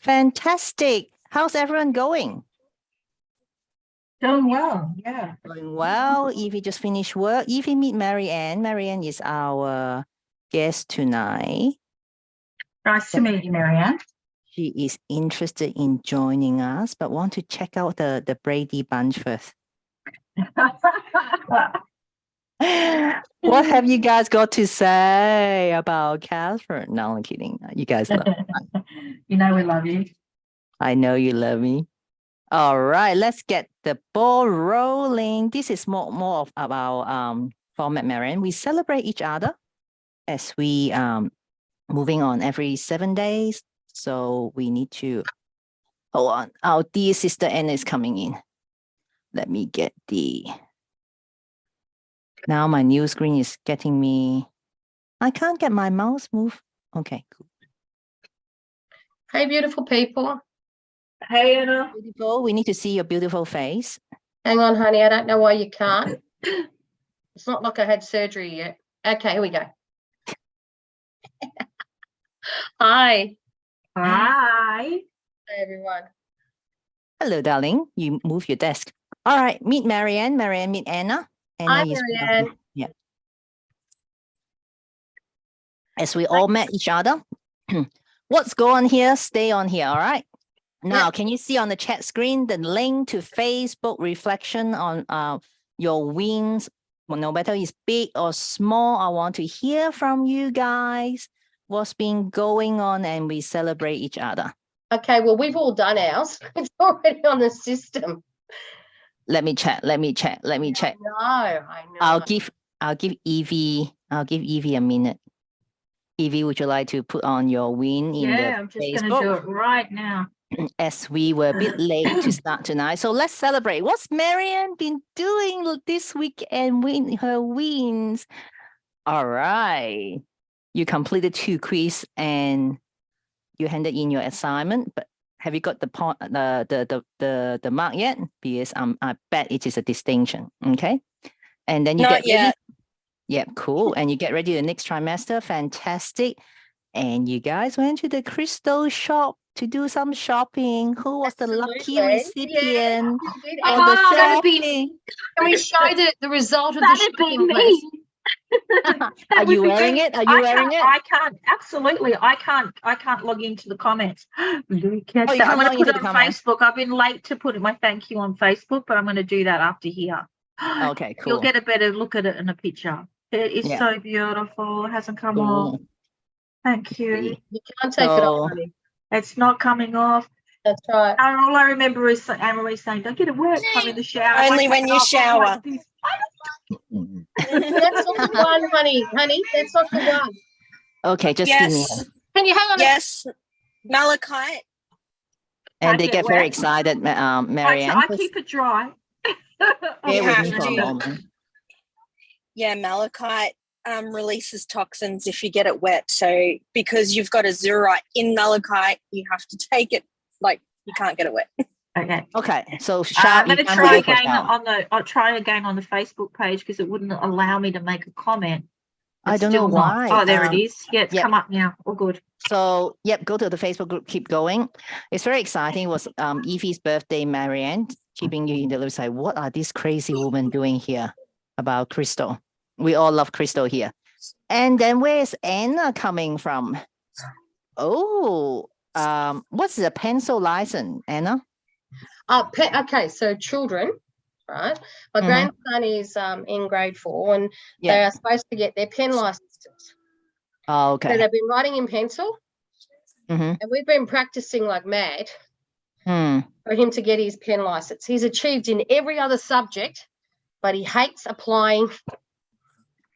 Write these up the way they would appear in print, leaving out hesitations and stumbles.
Fantastic. How's everyone going? Doing well, yeah. Going well. Evie just finished work. Evie, meet Marianne. Marianne is our guest tonight. Nice to meet you, Marianne. She is interested in joining us, but want to check out the Brady Bunch first. What have you guys got to say about Catherine? No, I'm kidding. You guys love me. You know we love you. I know you love me. All right, let's get the ball rolling. This is more of our format, Marianne. We celebrate each other as we moving on every 7 days. So we need to hold on. Our dear sister Anna is coming in. Let me get now my new screen is getting me. I can't get my mouse move. Okay, cool. Hey, beautiful people. Hey, Anna. Beautiful. We need to see your beautiful face. Hang on, honey. I don't know why you can't. It's not like I had surgery yet. Okay, here we go. Hi. Hi. Hey, everyone. Hello, darling. You move your desk. All right, meet Marianne. Marianne, meet Anna. Hi, Marianne. Yeah. As we all met each other. What's going on here? Stay on here, all right? Now, Can you see on the chat screen the link to Facebook reflection on your wins? Well, no matter it's big or small, I want to hear from you guys what's been going on, and we celebrate each other. Okay, well, we've all done ours. It's already on the system. Let me check. I know. I'll give Evie a minute. Evie, would you like to put on your win in the Yeah, I'm just Facebook? going to do it right now. As we were a bit late to start tonight. So let's celebrate. What's Marianne been doing this week and win her wins? All right. You completed 2 quiz and you handed in your assignment, but have you got the point the mark yet? Because I bet it is a distinction. Okay. And then you Not get yet. ready. Yeah, cool. And you get ready the next trimester. Fantastic. And you guys went to the crystal shop to do some shopping. Who was the lucky recipient? Can we show the result of the shopping, please? Are you wearing it? I can't. Absolutely, I can't log into the comments. I'm going to put it on Facebook. I've been late to put my thank you on Facebook, but I'm going to do that after here. Okay, cool. You'll get a better look at it in a picture. It is so beautiful. It hasn't come off. Thank you. You can't take it off, honey. It's not coming off. That's right. All I remember is Anne-Marie saying, "Don't get it wet. Come in the shower." Only when you shower. That's not the one, honey. That's not the one. Okay, just give me. Can you hang on? Yes, malachite. And they get very excited, Marianne. I keep it dry. Yeah, malachite releases toxins if you get it wet. So because you've got azurite in malachite, you have to take it you can't get it wet. Okay. So I'm going to try again I'll try again on the Facebook page because it wouldn't allow me to make a comment. I don't know why. Oh, there it is. Yeah, it's come up now. All good. So, go to the Facebook group. Keep going. It's very exciting. It was Evie's birthday, Marianne, keeping you in the loop. Say, what are these crazy women doing here about crystal? We all love crystal here. And then where's Anna coming from? Oh, what's the pencil license, Anna? Okay, so children, right? My grandson is in grade 4 and they are supposed to get their pen licenses. Oh, okay. So they've been writing in pencil and we've been practicing like mad for him to get his pen license. He's achieved in every other subject, but he hates applying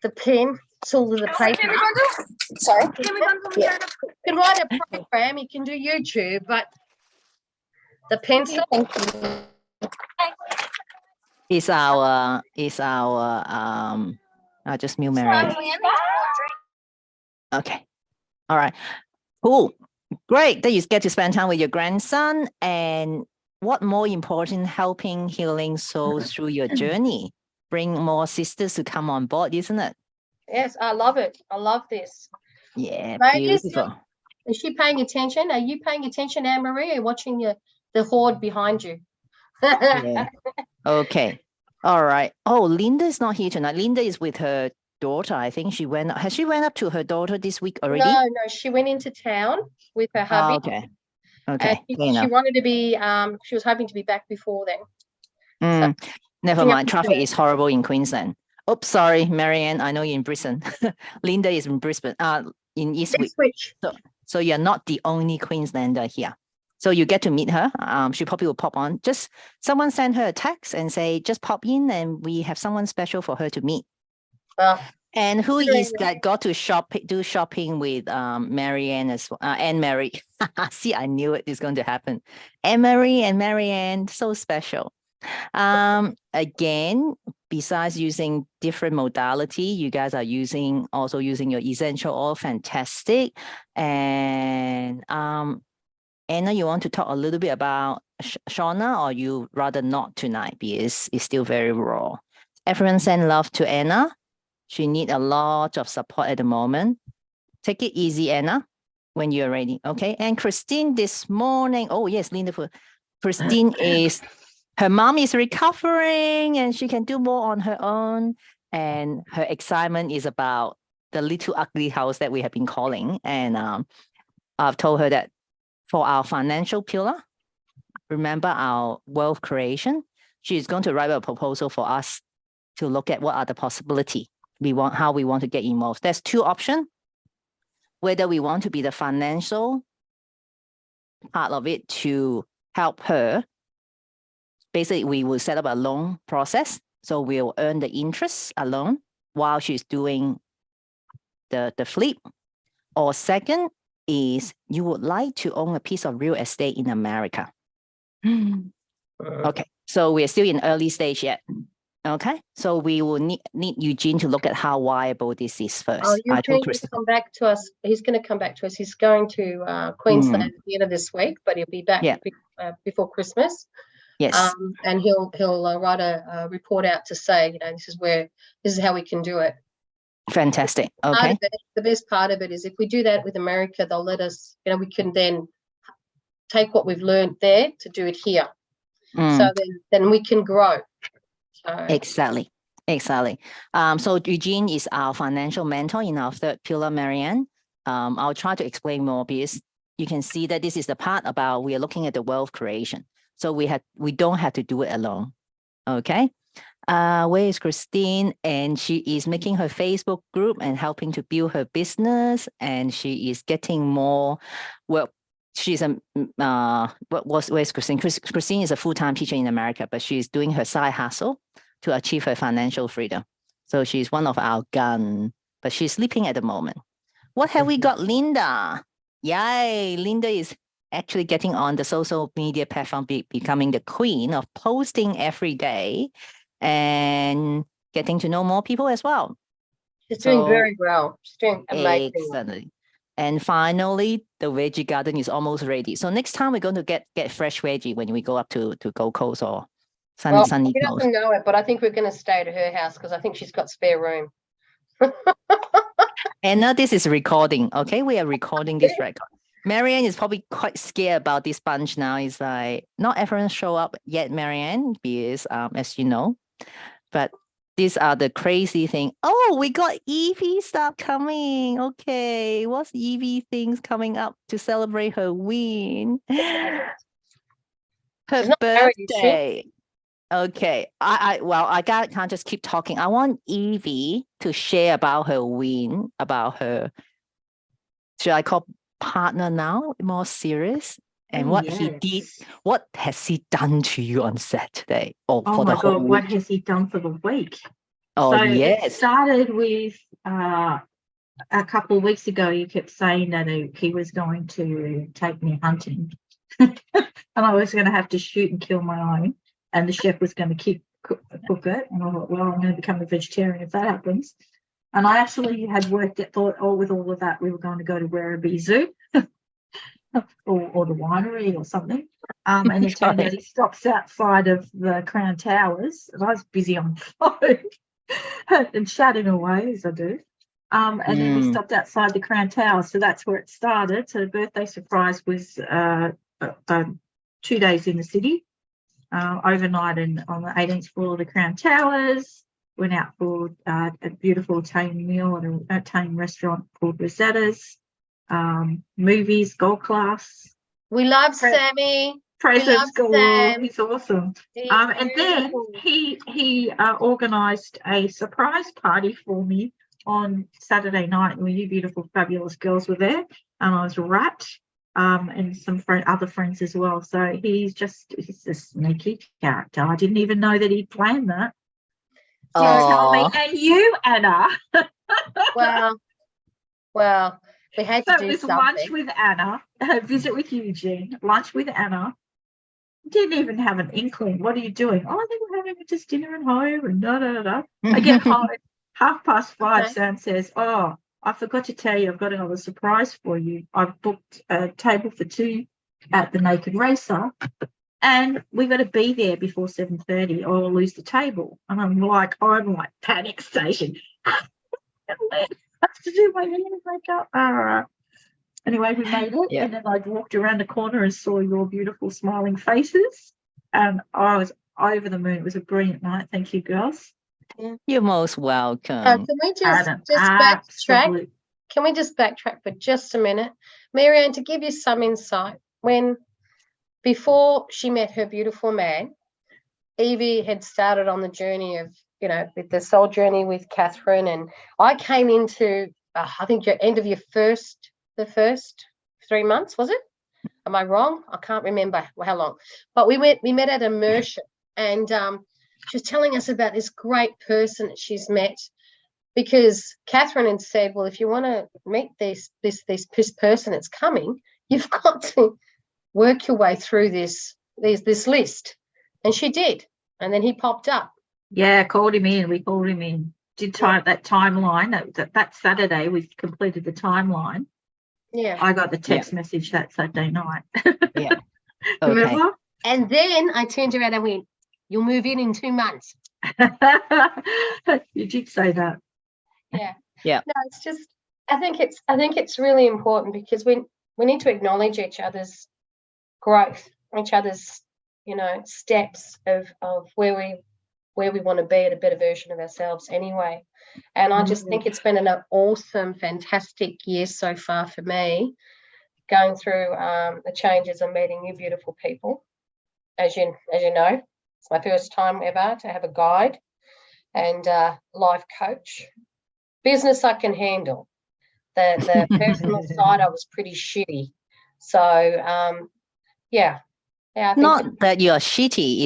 the pen to the paper. Sorry? He can write a program, he can do YouTube, but the pencil is our I just mute Marianne. Okay. All right. Cool. Great that you get to spend time with your grandson. And what more important, helping healing souls through your journey. Bring more sisters to come on board, isn't it? Yes, I love it. I love this. Yeah, Ladies, beautiful. Is she paying attention? Are you paying attention, Anne-Marie? Are you watching the horde behind you? Yeah. Okay. All right. Oh, Linda is not here tonight. Linda is with her daughter. I think has she went up to her daughter this week already? No, she went into town with her hubby. Okay. Okay. She wanted to be, she was hoping to be back before then. So, never mind. Traffic is horrible in Queensland. Oops, sorry, Marianne. I know you're in Brisbane. Linda is in Brisbane, in Eastwich. So you're not the only Queenslander here. So you get to meet her. She probably will pop on. Just someone send her a text and say, just pop in and we have someone special for her to meet. And who is that got to do shopping with Marianne as well? Anne-Marie. See, I knew it is going to happen. Anne-Marie and Marianne, so special. Again, besides using different modality, you guys are also using your essential oil. Fantastic. And Anna, you want to talk a little bit about Shauna, or you rather not tonight because it's still very raw? Everyone send love to Anna. She needs a lot of support at the moment. Take it easy, Anna, when you're ready. Okay. And Christine this morning. Oh, yes, Linda. Christine her mom is recovering and she can do more on her own. And her excitement is about the little ugly house that we have been calling. And I've told her that for our financial pillar, remember our wealth creation, she's going to write a proposal for us to look at what are the possibilities. How we want to get involved. There's two options. Whether we want to be the financial part of it to help her. Basically, we will set up a loan process. So we'll earn the interest alone while she's doing the flip. Or second is you would like to own a piece of real estate in America. Okay, so we're still in early stage yet. Okay, so we will need Eugene to look at how viable this is first. Oh, Eugene will come back to us. He's going to come back to us. He's going to Queensland at the end of this week, but he'll be back before Christmas. Yes. And he'll write a report out to say, this is how we can do it. Fantastic. Okay. The best part of it is if we do that with America, they'll let us, we can then take what we've learned there to do it here. So then we can grow. Exactly. So Eugene is our financial mentor in our third pillar, Marianne. I'll try to explain more because you can see that this is the part about we are looking at the wealth creation. So we don't have to do it alone. Okay. Where is Christine? And she is making her Facebook group and helping to build her business. And she is getting more. Well, she's where's Christine? Christine is a full-time teacher in America, but she's doing her side hustle to achieve her financial freedom. So she's one of our gun, but she's sleeping at the moment. What have we got, Linda? Yay, Linda is actually getting on the social media platform, becoming the queen of posting every day and getting to know more people as well. She's doing very well. She's doing amazing. Excellent. And finally, the veggie garden is almost ready. So next time we're going to get fresh veggie when we go up to Gold Coast or sunny coast. He doesn't know it, but I think we're going to stay at her house because I think she's got spare room. And now this is recording. Okay, we are recording this record. Marianne is probably quite scared about this bunch now. It's like not everyone show up yet, Marianne, because as you know, but these are the crazy thing. Oh, we got Evie stuff coming. Okay, what's Evie things coming up to celebrate her win? Her birthday. Okay, I can't just keep talking. I want Evie to share about her win, about her. Should I call partner now? More serious. And what he did, what has he done to you on Saturday? Oh my God, what has he done for the week? Oh, so yes. It started with a couple of weeks ago, he kept saying that he was going to take me hunting. And I was going to have to shoot and kill my own. And the chef was going to cook it. And I thought, well, I'm going to become a vegetarian if that happens. And I actually had thought, with all of that, we were going to go to Werribee Zoo. or the winery or something. And it turned out he stops outside of the Crown Towers. And I was busy on the phone and chatting away as I do. And then we stopped outside the Crown Tower, so that's where it started. So the birthday surprise was 2 days in the city, overnight and on the 18th floor of the Crown Towers. Went out for a beautiful Italian meal at an Italian restaurant called Rosetta's. Movies, golf class. We love Sammy. Presents galore. Sam. He's awesome. He's And then beautiful. he organised a surprise party for me on Saturday night when you beautiful, fabulous girls were there, and I was wrapped. And some other friends as well. So he's a sneaky character. I didn't even know that he'd planned that. Tell me, and you, Anna. Well, we had to So do it was something. lunch with Anna, a visit with Eugene, lunch with Anna. Didn't even have an inkling. What are you doing? Oh, I think we're having just dinner at home and da. I get home 5:30. Okay. Sam says, "Oh, I forgot to tell you, I've got another surprise for you. I've booked a table for 2 at the Naked Racer, and we've got to be there before 7:30 or we'll lose the table." And I'm like panic station. I have to do my hair and makeup. Anyway, we made it, and then I walked around the corner and saw your beautiful smiling faces, and I was over the moon. It was a brilliant night. Thank you, girls. You're most welcome. Can we just backtrack? Can we just backtrack for just a minute? Marianne, to give you some insight, before she met her beautiful man, Evie had started on the journey of, with the soul journey with Catherine, and I came into, I think, your end of the first 3 months, was it? Am I wrong? I can't remember how long. But we met at immersion, and she was telling us about this great person that she's met, because Catherine had said, well, if you want to meet this person that's coming, you've got to work your way through this list. And she did. And then he popped up. Yeah, called him in. We called him in. Did that timeline. That Saturday we completed the timeline. Yeah. I got the text message that Saturday night. Yeah. Remember? Okay. And then I turned around and went, you'll move in 2 months. You did say that. Yeah. Yeah. No, it's just, I think it's really important, because we need to acknowledge each other's growth, each other's, steps of where we want to be at a better version of ourselves anyway. And I just think it's been an awesome, fantastic year so far for me, going through the changes and meeting you beautiful people. As you know, it's my first time ever to have a guide and life coach. Business I can handle. The personal side I was pretty shitty. So yeah. I think Not that you're shitty,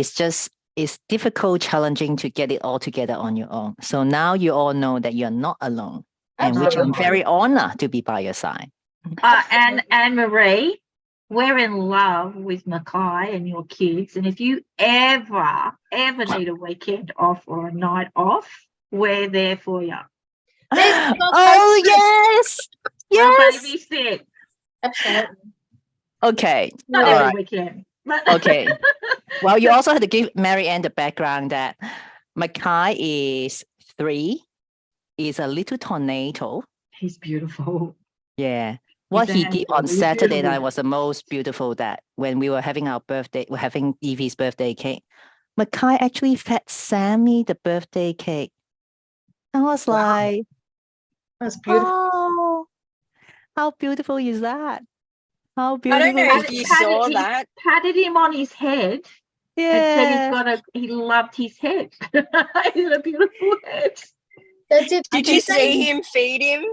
it's difficult, challenging to get it all together on your own. So now you all know that you're not alone, and which I'm very honored to be by your side. And Anne-Marie, we're in love with Mackay and your kids. And if you ever need a weekend off or a night off, we're there for you. Oh, yes. Yes. Baby sit. Absolutely. Okay. Not All every right. weekend. Okay. Well, you also had to give Marianne the background that Mackay is 3, is a little tornado. He's beautiful. Yeah. What He's he did on he's Saturday beautiful. night was the most beautiful, that when we were having we're having Evie's birthday cake, Mackay actually fed Sammy the birthday cake. I was like, That's beautiful. oh, how beautiful is that? How I beautiful. don't know if you saw that. Patted him on his head. Yeah. And said he loved his head. He's a beautiful head. Did you see him feed him?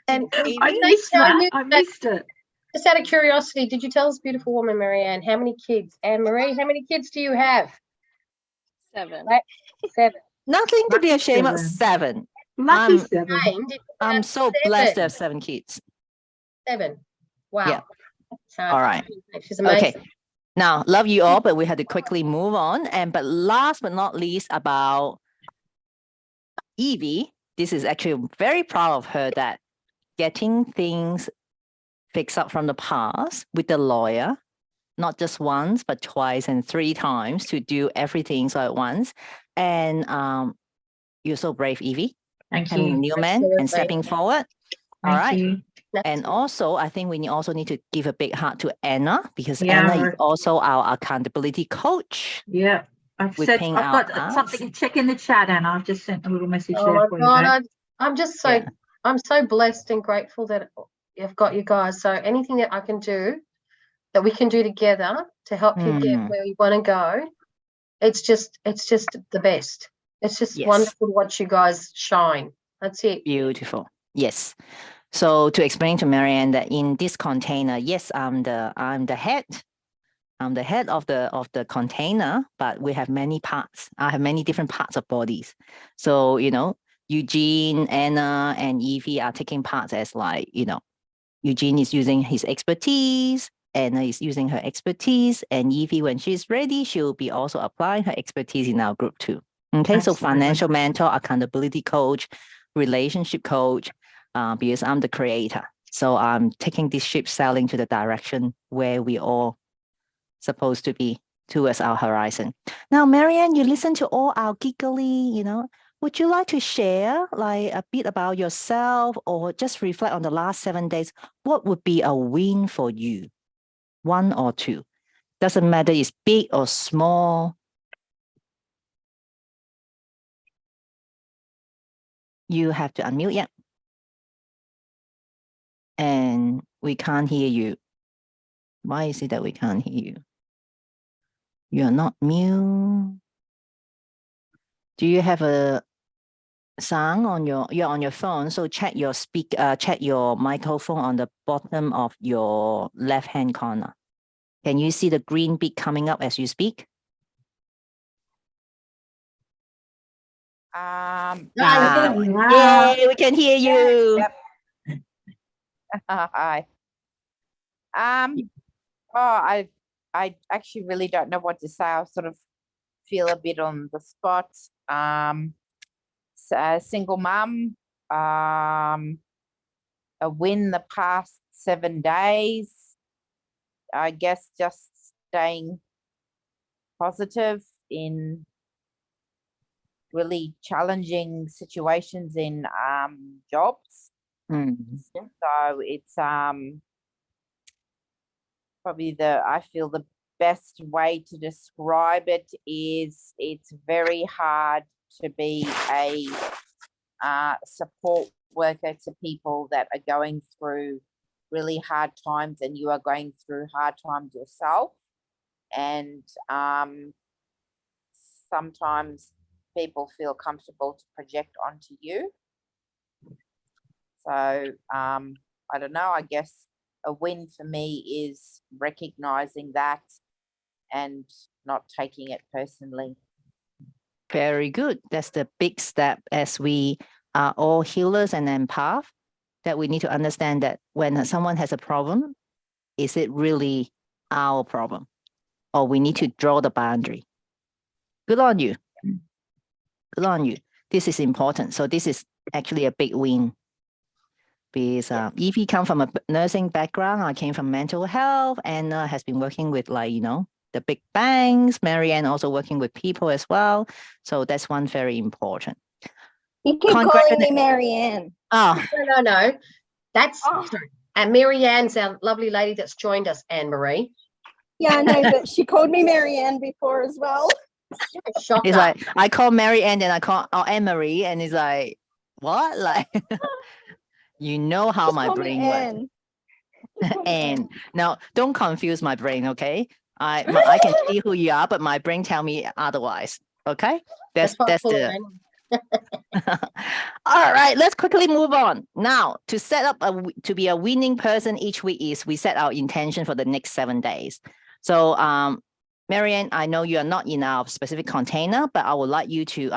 And I missed that. I missed it. Just out of curiosity, did you tell this beautiful woman, Marianne, how many kids? Anne-Marie, how many kids do you have? 7. 7. Nothing to be Lucky ashamed of. 7. 7. Lucky I'm- 7. I'm so 7. blessed to have 7 kids. 7. Wow. Yeah. So, All right. She's amazing. Okay. Now, love you all, but we had to quickly move on. But last but not least, about Evie. This is actually, I'm very proud of her, that getting things fixed up from the past with the lawyer, not just once, but twice and 3 times to do everything so at once. And you're so brave, Evie. Thank having a you. new man and Absolutely. stepping forward. All Thank right. you. And also, I think we also need to give a big hug to Anna, because Yeah. Anna is also our accountability coach. Yeah. I've We said ping I've our got hearts. something to check in the chat, and I've just sent a little message Oh there my for you. God, Babe. I'm just so Yeah. I'm so blessed and grateful that you've got you guys. So anything that I can do, that we can do together to help you get where you want to go, it's just the best. It's just Yes. wonderful to watch you guys shine. That's it. Beautiful. Yes. So to explain to Marianne that in this container, yes, I'm the head. I'm the head of the container, but we have many parts. I have many different parts of bodies. So, Eugene, Anna, and Evie are taking parts as like, Eugene is using his expertise, Anna is using her expertise, and Evie, when she's ready, she'll be also applying her expertise in our group too. Okay, so Absolutely. financial mentor, accountability coach, relationship coach, because I'm the creator. So I'm taking this ship sailing to the direction where we all supposed to be towards our horizon. Now, Marianne, you listen to all our giggly, would you like to share like a bit about yourself or just reflect on the last 7 days? What would be a win for you? 1 or 2. Doesn't matter it's big or small. You have to unmute, yeah. And we can't hear you. Why is it that we can't hear you? You're not mute. Do you have a sound on you're on your phone? So check your microphone on the bottom of your left-hand corner. Can you see the green beat coming up as you speak? Wow. Yay, we can hear you. Yep. Hi. I actually really don't know what to say. I sort of feel a bit on the spot. Single mum. A win the past 7 days. I guess just staying positive in really challenging situations in jobs. So it's probably I feel the best way to describe it is it's very hard to be a support worker to people that are going through really hard times, and you are going through hard times yourself. And sometimes people feel comfortable to project onto you. So I don't know, I guess a win for me is recognizing that and not taking it personally. Very good. That's the big step, as we are all healers and empath, that we need to understand that when someone has a problem, is it really our problem? Or we need to draw the boundary. Good on you. Good on you. This is important. So this is actually a big win. Because Evie come from a nursing background. I came from mental health, and has been working with the big banks. Marianne also working with people as well. So that's one very important. You keep calling me Marianne. Oh, No. That's and Marianne's our lovely lady that's joined us, Anne-Marie. Yeah, I know, but she called me Marianne before as well. Shocker. it's like I call Marianne and I call Anne-Marie, and it's like, what? Like, you know how Just my call me brain Anne. works. And now, don't confuse my brain, okay? I can see who you are, but my brain tell me otherwise. Okay, that's why I call her the. Anne. All right, let's quickly move on. Now, to set up to be a winning person each week is we set our intention for the next 7 days. So, Marianne, I know you are not in our specific container, but I would like to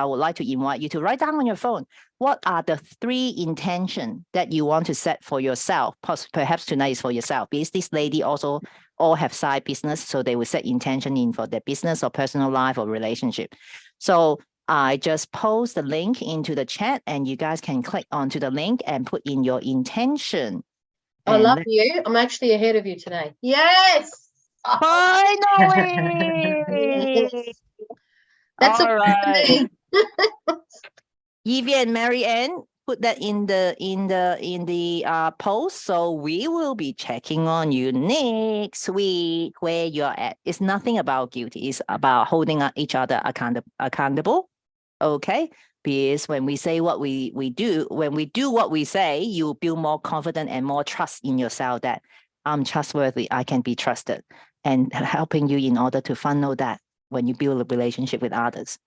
invite you to write down on your phone, what are the 3 intentions that you want to set for yourself? Perhaps tonight is for yourself, because this lady also all have side business, so they will set intention in for their business or personal life or relationship. So I just post the link into the chat, and you guys can click onto the link and put in your intention. I love you. I'm actually ahead of you today. Yes. Finally! That's All a win for right. me. Evie and Marianne, put that in the post. So we will be checking on you next week where you're at. It's nothing about guilty. It's about holding each other accountable. Okay. Because when we say what we do, when we do what we say, you build more confidence and more trust in yourself that I'm trustworthy, I can be trusted, and helping you in order to funnel that when you build a relationship with others.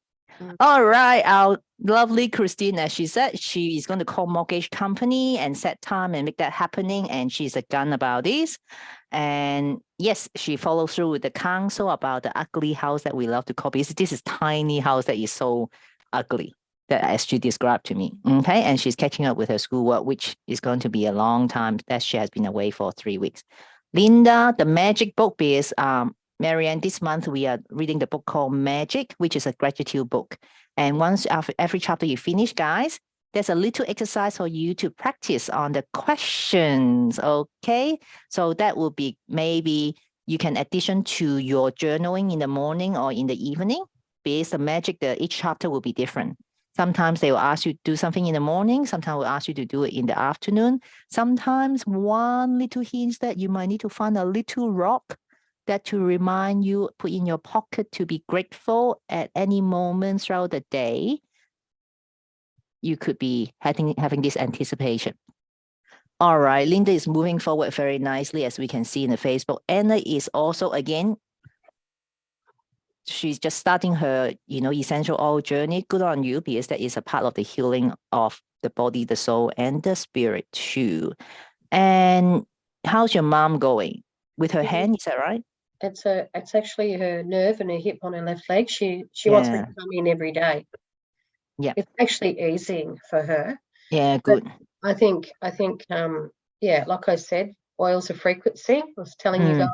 All right, our lovely Christine, as she said, she is going to call mortgage company and set time and make that happening. And she's a gun about this. And yes, she follows through with the council about the ugly house that we love to call, because this is tiny house that is so ugly, that as she described to me. Okay, and she's catching up with her schoolwork, which is going to be a long time that she has been away for 3 weeks. Linda, the magic book is Marianne, this month we are reading the book called Magic, which is a gratitude book. And once after every chapter you finish, guys, there's a little exercise for you to practice on the questions, okay? So that will be maybe you can addition to your journaling in the morning or in the evening. Because the magic, each chapter will be different. Sometimes they will ask you to do something in the morning. Sometimes will ask you to do it in the afternoon. Sometimes one little hint that you might need to find a little rock that to remind you, put in your pocket to be grateful at any moment throughout the day. You could be having this anticipation. All right, Linda is moving forward very nicely, as we can see in the Facebook. Anna is also, again, she's just starting her, essential oil journey. Good on you, because that is a part of the healing of the body, the soul, and the spirit too. And how's your mom going? With her hand, is that right? It's actually her nerve and her hip on her left leg. She wants me to come in every day. Yeah. It's actually easing for her. Yeah, good. But I think, like I said, oils of frequency. I was telling you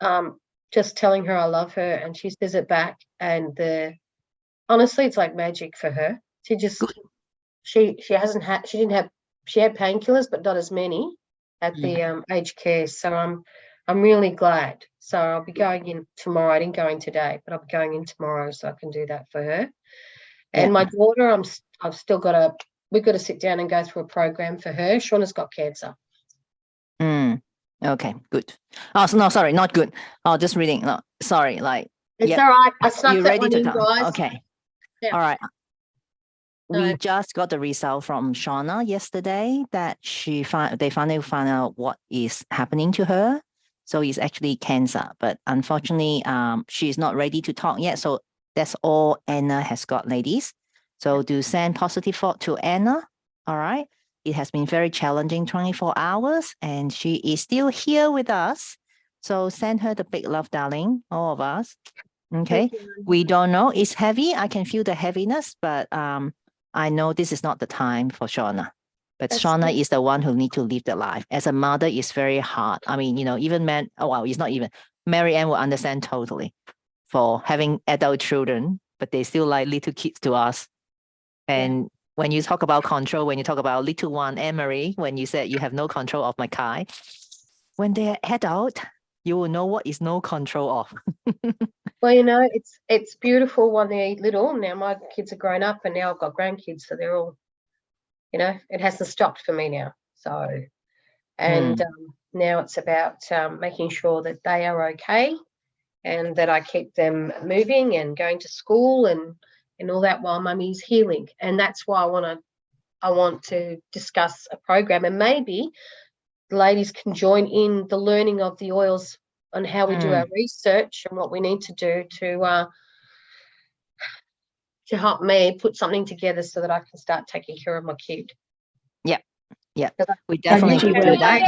guys. Just telling her I love her, and she says it back. And honestly, it's like magic for her. She just she had painkillers, but not as many at the aged care. So I'm really glad. So I'll be going in tomorrow. I didn't go in today, but I'll be going in tomorrow so I can do that for her. And my daughter, we've got to sit down and go through a program for her. Shauna's got cancer. Okay, good. Oh, so no, sorry, not good. Oh, just reading. No, sorry, It's all right. I snuck you that ready one to in, talk? guys. Okay. Yeah. All right. We No. just got the result from Shauna yesterday that they finally found out what is happening to her. So it's actually cancer, but unfortunately, she's not ready to talk yet. So that's all Anna has got, ladies. So do send positive thought to Anna. All right. It has been very challenging 24 hours, and she is still here with us. So send her the big love, darling, all of us. Okay. We don't know. It's heavy. I can feel the heaviness, but I know this is not the time for Shauna. But Shauna is the one who needs to live the life. As a mother, it's very hard. I mean, even it's not even. Marianne will understand totally for having adult children, but they still like little kids to us. And when you talk about control, when you talk about little one, Emery, when you said you have no control of my Kai, when they're adult, you will know what is no control of. Well, it's beautiful when they're little. Now my kids are grown up, and now I've got grandkids, so they're all, it hasn't stopped for me now. So, and now it's about making sure that they are okay, and that I keep them moving and going to school and all that while mummy's healing. And that's why I want to discuss a program, and maybe the ladies can join in the learning of the oils on how we do our research and what we need to do to help me put something together so that I can start taking care of my kid. Yeah, we definitely can do that.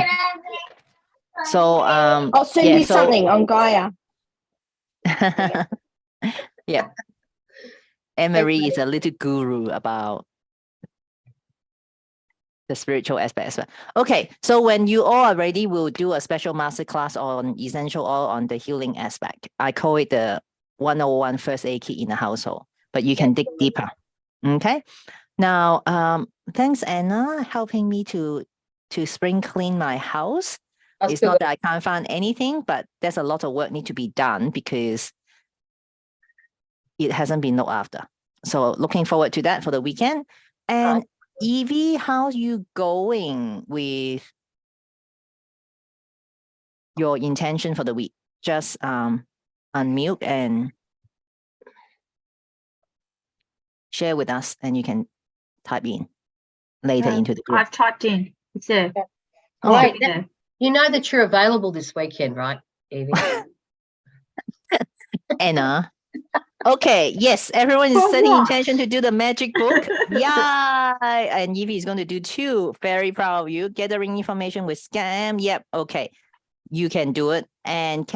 So I'll send you something on Gaia. Yeah. Emery is a little guru about the spiritual aspect as well. Okay, so when you all are ready, we'll do a special masterclass on essential oil on the healing aspect. I call it the 101 first aid kit in the household, but you can dig deeper. Okay. Now, thanks, Anna, helping me to spring clean my house. It's not that I can't find anything, but there's a lot of work need to be done because it hasn't been looked after. So looking forward to that for the weekend. And Evie, how you going with your intention for the week? Just unmute and share with us, and you can type in later into the group. I've typed in. It's there. Oh, Wait, Should be there. you know that you're available this weekend, right, Evie? Anna. Okay, yes, everyone is For setting what? intention to do the magic book. Yeah, and Evie is going to do too. Very proud of you. Gathering information with Scam. Yep, okay. You can do it. And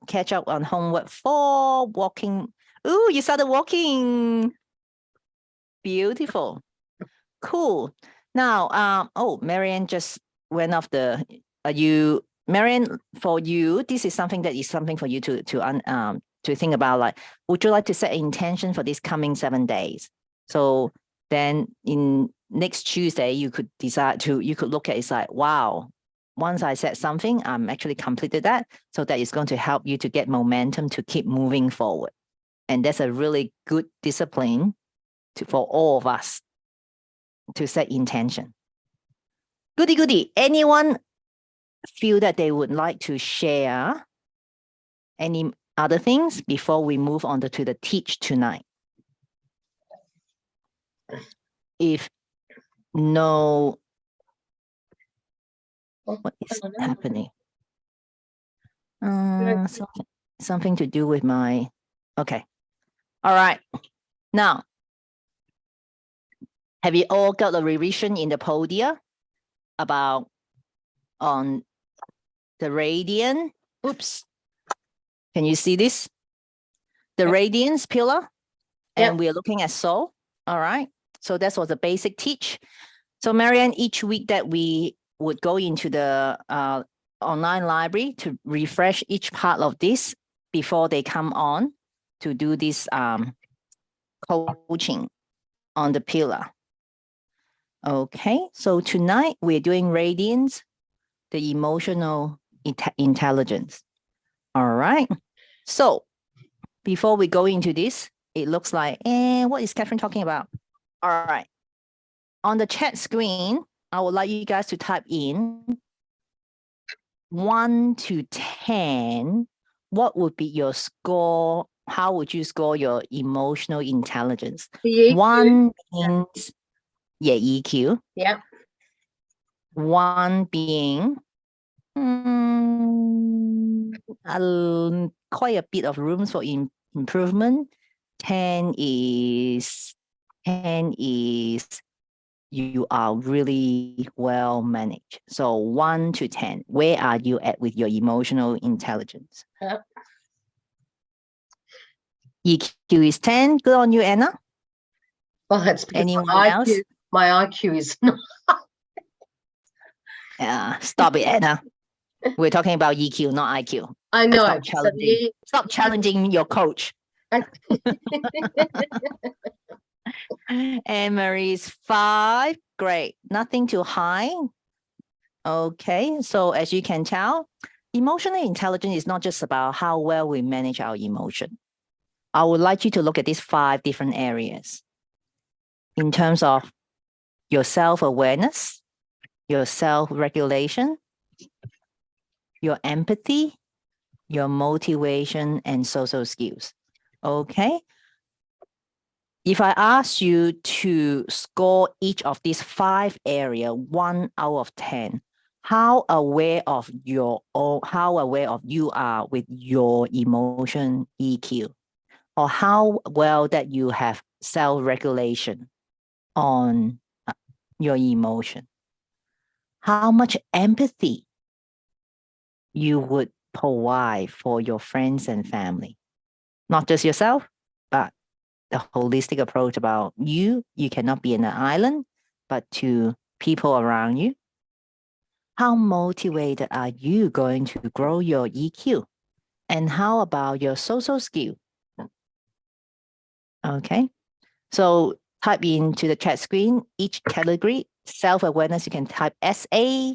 catch up on homework 4, walking. Ooh, you started walking. Beautiful. Cool. Now, oh, Marianne just went off the, Marianne, for you, this is something for you to think about, like, would you like to set an intention for these coming 7 days? So then in next Tuesday, you could look at it's like, wow, once I said something, I'm actually completed that. So that is going to help you to get momentum to keep moving forward. And that's a really good discipline for all of us to set intention. Goody. Anyone feel that they would like to share any other things before we move on to the teach tonight? If no, what is happening? Something to do with my, okay. All right. Now, have you all got a revision in the podia about on the radiant? Oops. Can you see this? The radiance pillar. And we're looking at soul. All right. So that was the basic teach. So Marianne, each week that we would go into the online library to refresh each part of this before they come on to do this coaching on the pillar. Okay, so tonight we're doing Radiance, the emotional intelligence. All right. So before we go into this, it looks like, what is Catherine talking about? All right. On the chat screen, I would like you guys to type in 1 to 10. What would be your score? How would you score your emotional intelligence? The EQ. 1 means, EQ. Yeah. 1 being quite a bit of rooms for improvement. 10 is you are really well managed. So 1 to 10, where are you at with your emotional intelligence? EQ is 10. Good on you, Anna. Well, that's because anyone else? My IQ is not. Stop it, Anna. We're talking about EQ, not IQ. I know. Stop challenging your coach. And Marie's 5. Great. Nothing too high. Okay. So as you can tell, emotional intelligence is not just about how well we manage our emotion. I would like you to look at these 5 different areas in terms of your self-awareness, your self-regulation, your empathy, your motivation, and social skills. Okay. If I ask you to score each of these 5 areas 1 out of 10, how aware of you are with your emotion EQ, or how well that you have self-regulation on your emotion, how much empathy you would provide for your friends and family, not just yourself, but the holistic approach about you cannot be in an island, but to people around you. How motivated are you going to grow your EQ? And how about your social skill? Okay, so type into the chat screen each category. Self-awareness, you can type SA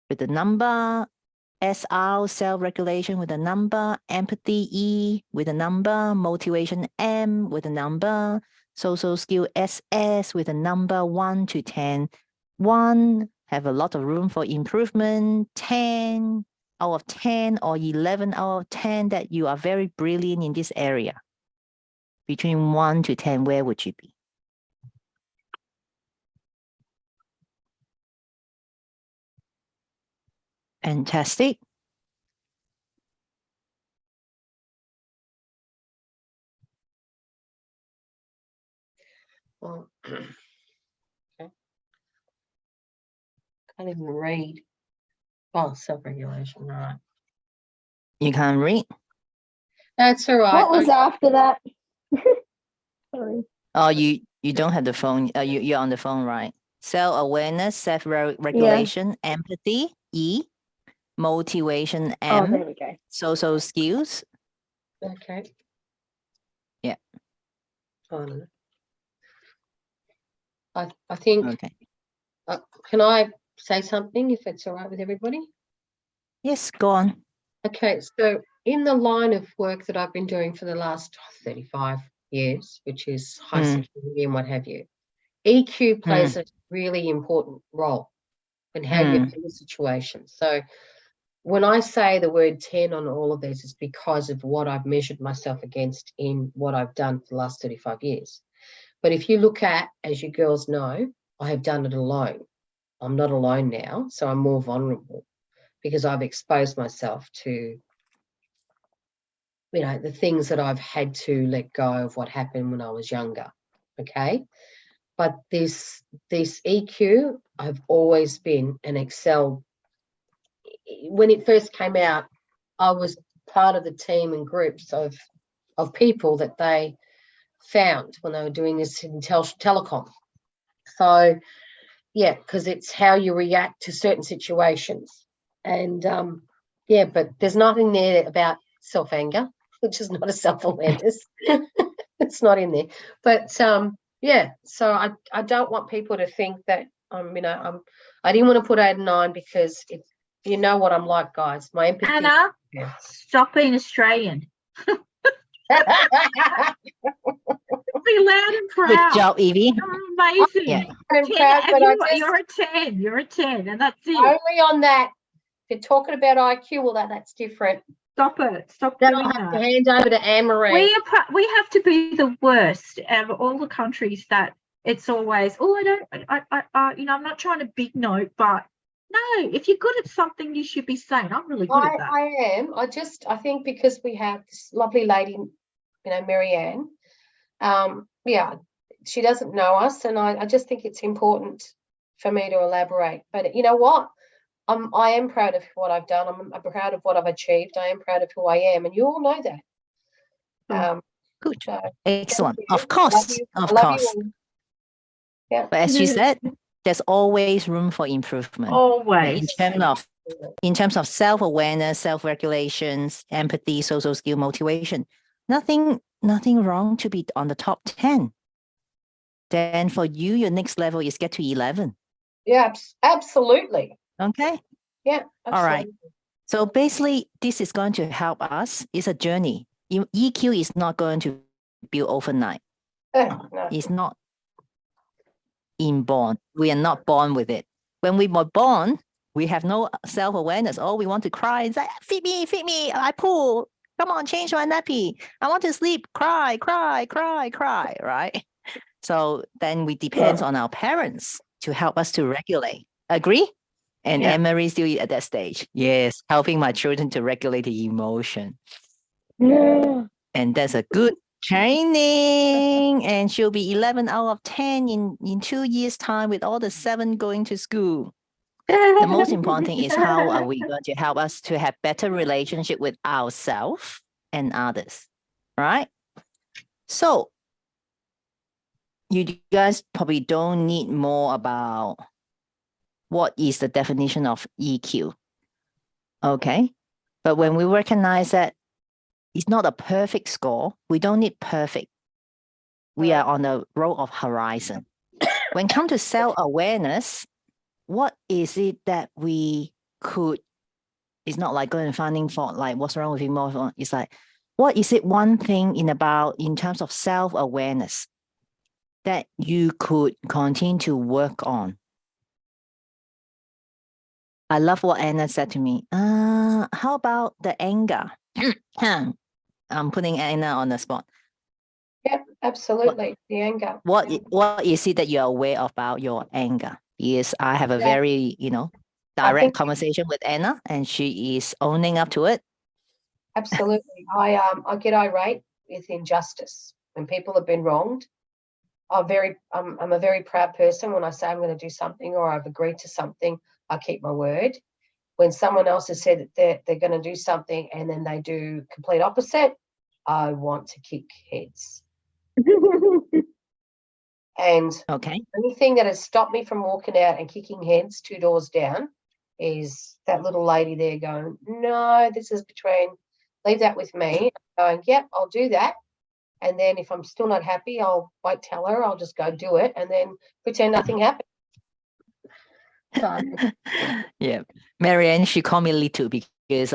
with the number, SR, self-regulation with a number, empathy, E with a number, motivation, M with a number, social skill SS with a number 1 to 10. 1 have a lot of room for improvement. 10 out of 10 or 11 out of 10 that you are very brilliant in this area. Between 1 to 10, where would you be? Fantastic. Well, okay. Can't even read. Oh, self-regulation, right. You can't read? That's all right. What was after that? Sorry. Oh, you don't have the phone. You're on the phone, right? Self-awareness, self-regulation, empathy, E. Motivation, Oh, M. there we go. Social skills. Okay. Yeah. Hold on. I think, Okay. can I say something if it's all right with everybody? Yes, go on. Okay, so in the line of work that I've been doing for the last 35 years, which is high security and what have you, EQ plays a really important role in how you handle situations. So when I say the word 10 on all of these, it's because of what I've measured myself against in what I've done for the last 35 years. But if you look at, as you girls know, I have done it alone. I'm not alone now, so I'm more vulnerable because I've exposed myself to, you know, the things that I've had to let go of what happened when I was younger. Okay. But this EQ, I've always been an excel. When it first came out, I was part of the team and groups of people that they found when they were doing this in telecom. So, yeah, because it's how you react to certain situations. And, yeah, but there's nothing there about self-anger, which is not a self-awareness. It's not in there. But, yeah, so I don't want people to think that, you know, I didn't want to put 8 and 9 because it's, you know what I'm like, guys. My empathy. Anna, stop being Australian. Be loud and proud. Good job, Evie. You're amazing. Yeah. I'm proud, but you're a 10. You're a 10, and that's it. Only on that. If you're talking about IQ, well, that's different. Stop it. Stop Then doing I'll have that. to hand over to Anne-Marie. We have to be the worst out of all the countries that it's always, oh, you know, I'm not trying to big note, but no, if you're good at something, you should be saying, I'm really good at that. I am. I think because we have this lovely lady, you know, Marianne, yeah, she doesn't know us, and I just think it's important for me to elaborate. But you know what? I am proud of what I've done. I'm proud of what I've achieved. I am proud of who I am, and you all know that. Good. So, excellent. thank you. Of course. I love you all. Yeah. But as you said, there's always room for improvement. Always. In terms of self-awareness, self-regulations, empathy, social skill, motivation, nothing wrong to be on the top 10. Then for you, your next level is get to 11. Yeah, absolutely. Okay. Yeah. Absolutely. All right. So basically, this is going to help us. It's a journey. EQ is not going to build overnight. No. It's not inborn. We are not born with it. When we were born, we have no self-awareness. All we want to cry is like, feed me, I pull. Come on, change my nappy. I want to sleep. Cry, right? So then we depend on our parents to help us to regulate. Agree? And Anne-Marie still at that stage. Yes, helping my children to regulate the emotion. Yeah. And that's a good training. And she'll be 11 out of 10 in 2 years' time with all the 7 going to school. The most important thing is how are we going to help us to have better relationship with ourselves and others, right? So you guys probably don't need more about what is the definition of EQ, okay? But when we recognize that it's not a perfect score, we don't need perfect. We are on the road of horizon. When it comes to self-awareness, what is it that we could, it's not like going and finding fault, like what's wrong with emotion. It's like, what is it one thing in terms of self-awareness that you could continue to work on? I love what Anna said to me. How about the anger? I'm putting Anna on the spot. Yep, absolutely. The anger. What is it that you're aware about your anger? Yes, I have a Yeah. very, I direct think conversation with Anna, and she is owning up to it. absolutely. I get irate with injustice when people have been wronged. I'm a very proud person. When I say I'm going to do something or I've agreed to something, I keep my word. When someone else has said that they're going to do something and then they do complete opposite, I want to kick heads. And Okay. the only thing that has stopped me from walking out and kicking heads 2 doors down is that little lady there going, no, this is between, leave that with me. Going, yep, I'll do that. And then if I'm still not happy, I'll wait, tell her, I'll just go do it and then pretend nothing happened. So, Yeah. Marianne, she called me Little because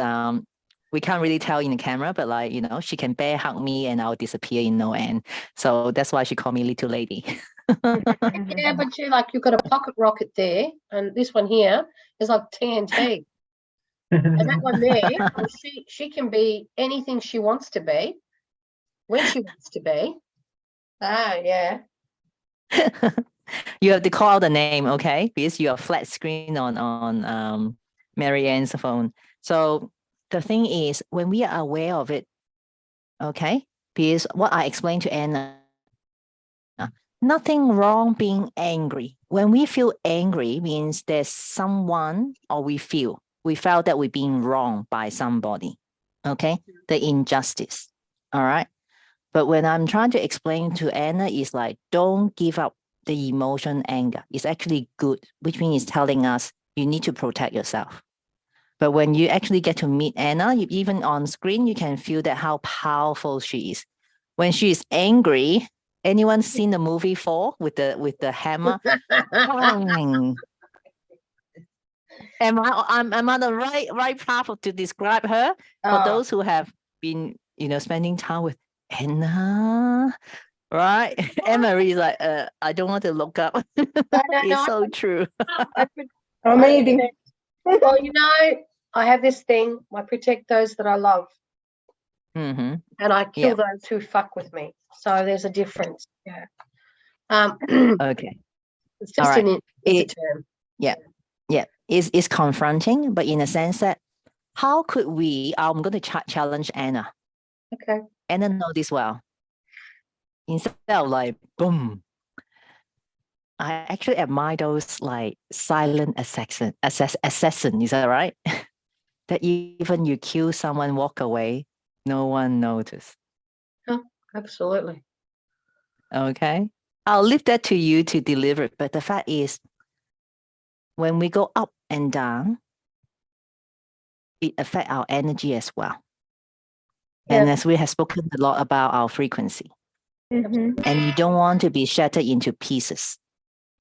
we can't really tell in the camera, but she can bear hug me and I'll disappear in no end. So that's why she called me Little Lady. yeah, but you've got a pocket rocket there, and this one here is like TNT. And that one there, well, she can be anything she wants to be, when she wants to be. Ah, yeah. You have to call the name, okay? Because you are flat screen on Marianne's phone. So the thing is, when we are aware of it, okay? Because what I explained to Anna, nothing wrong being angry. When we feel angry, means there's someone or we felt that we're being wronged by somebody, okay? The injustice, all right? But when I'm trying to explain to Anna, it's like, don't give up the emotion anger. It's actually good, which means it's telling us you need to protect yourself. But when you actually get to meet Anna, even on screen, you can feel that how powerful she is. When she is angry, anyone seen the movie 4 with the hammer? Bang! Am I the right path to describe her? For those who have been, spending time with Anna, right? Anne-Marie is like, I don't want to look up. It's so true. Amazing. Well, I have this thing. I protect those that I love, Mm-hmm. and I kill Yeah. those who fuck with me. So there's a difference. Yeah. Okay. It's just All right. it's a term. Yeah. Yeah. It's confronting, but in a sense that how could we, I'm going to challenge Anna. Okay. Anna know this well. Instead of like, boom, I actually admire those like silent assassin, is that right? That even you kill someone, walk away, no one notice. Oh, absolutely. Okay. I'll leave that to you to deliver it. But the fact is, when we go up and down, it affects our energy as well. And Yeah. as we have spoken a lot about our frequency, Mhm. and you don't want to be shattered into pieces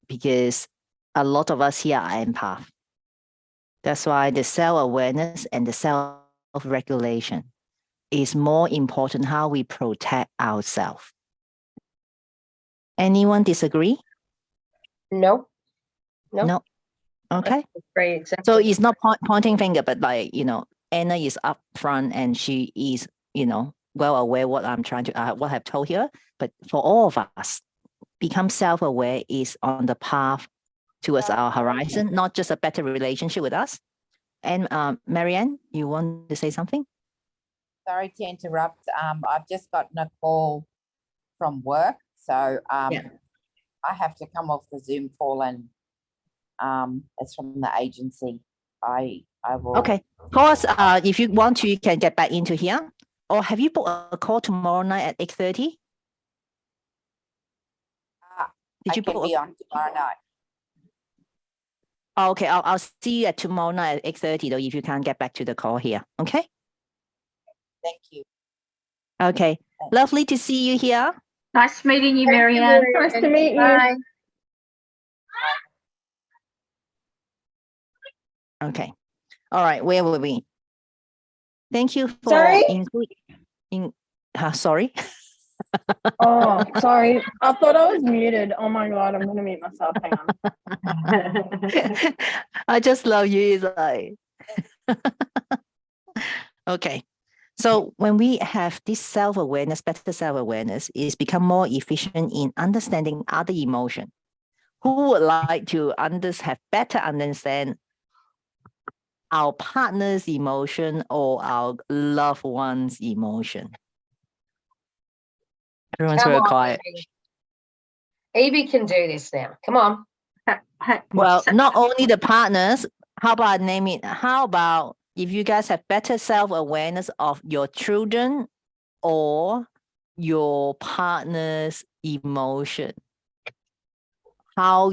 because a lot of us here are empath. That's why the self-awareness and the self-regulation is more important how we protect ourselves. Anyone disagree? No. No. Okay. Very exactly. So it's not pointing finger, but Anna is up front and she is, well aware what I'm trying to, what I've told her. But for all of us, become self-aware is on the path towards our horizon, not just a better relationship with us. And Marianne, you want to say something? Sorry to interrupt. I've just gotten a call from work, so Yeah. I have to come off the Zoom call, and it's from the agency. I will. Okay. Of course, if you want to, you can get back into here. Or have you booked a call tomorrow night at 8:30? Did you I can book? be on tomorrow night. Oh, okay, I'll see you at tomorrow night at 8:30 though, if you can't get back to the call here. Okay. Thank you. Okay. Thanks. Lovely to see you here. Nice meeting you, Thank you, Marianne. Nice to meet you. Bye. Okay. All right. Where were we? Thank you for Sorry? sorry. Oh, sorry. I thought I was muted. Oh my god, I'm gonna mute myself. Hang on. I just love you. It's like, okay. So when we have this self-awareness, better self-awareness is become more efficient in understanding other emotion. Who would like to have better understand our partner's emotion or our loved one's emotion? Everyone's Come very on, quiet. Evie can do this now. Come on. Well, not only the partners, how about name it? How about if you guys have better self-awareness of your children or your partner's emotion? How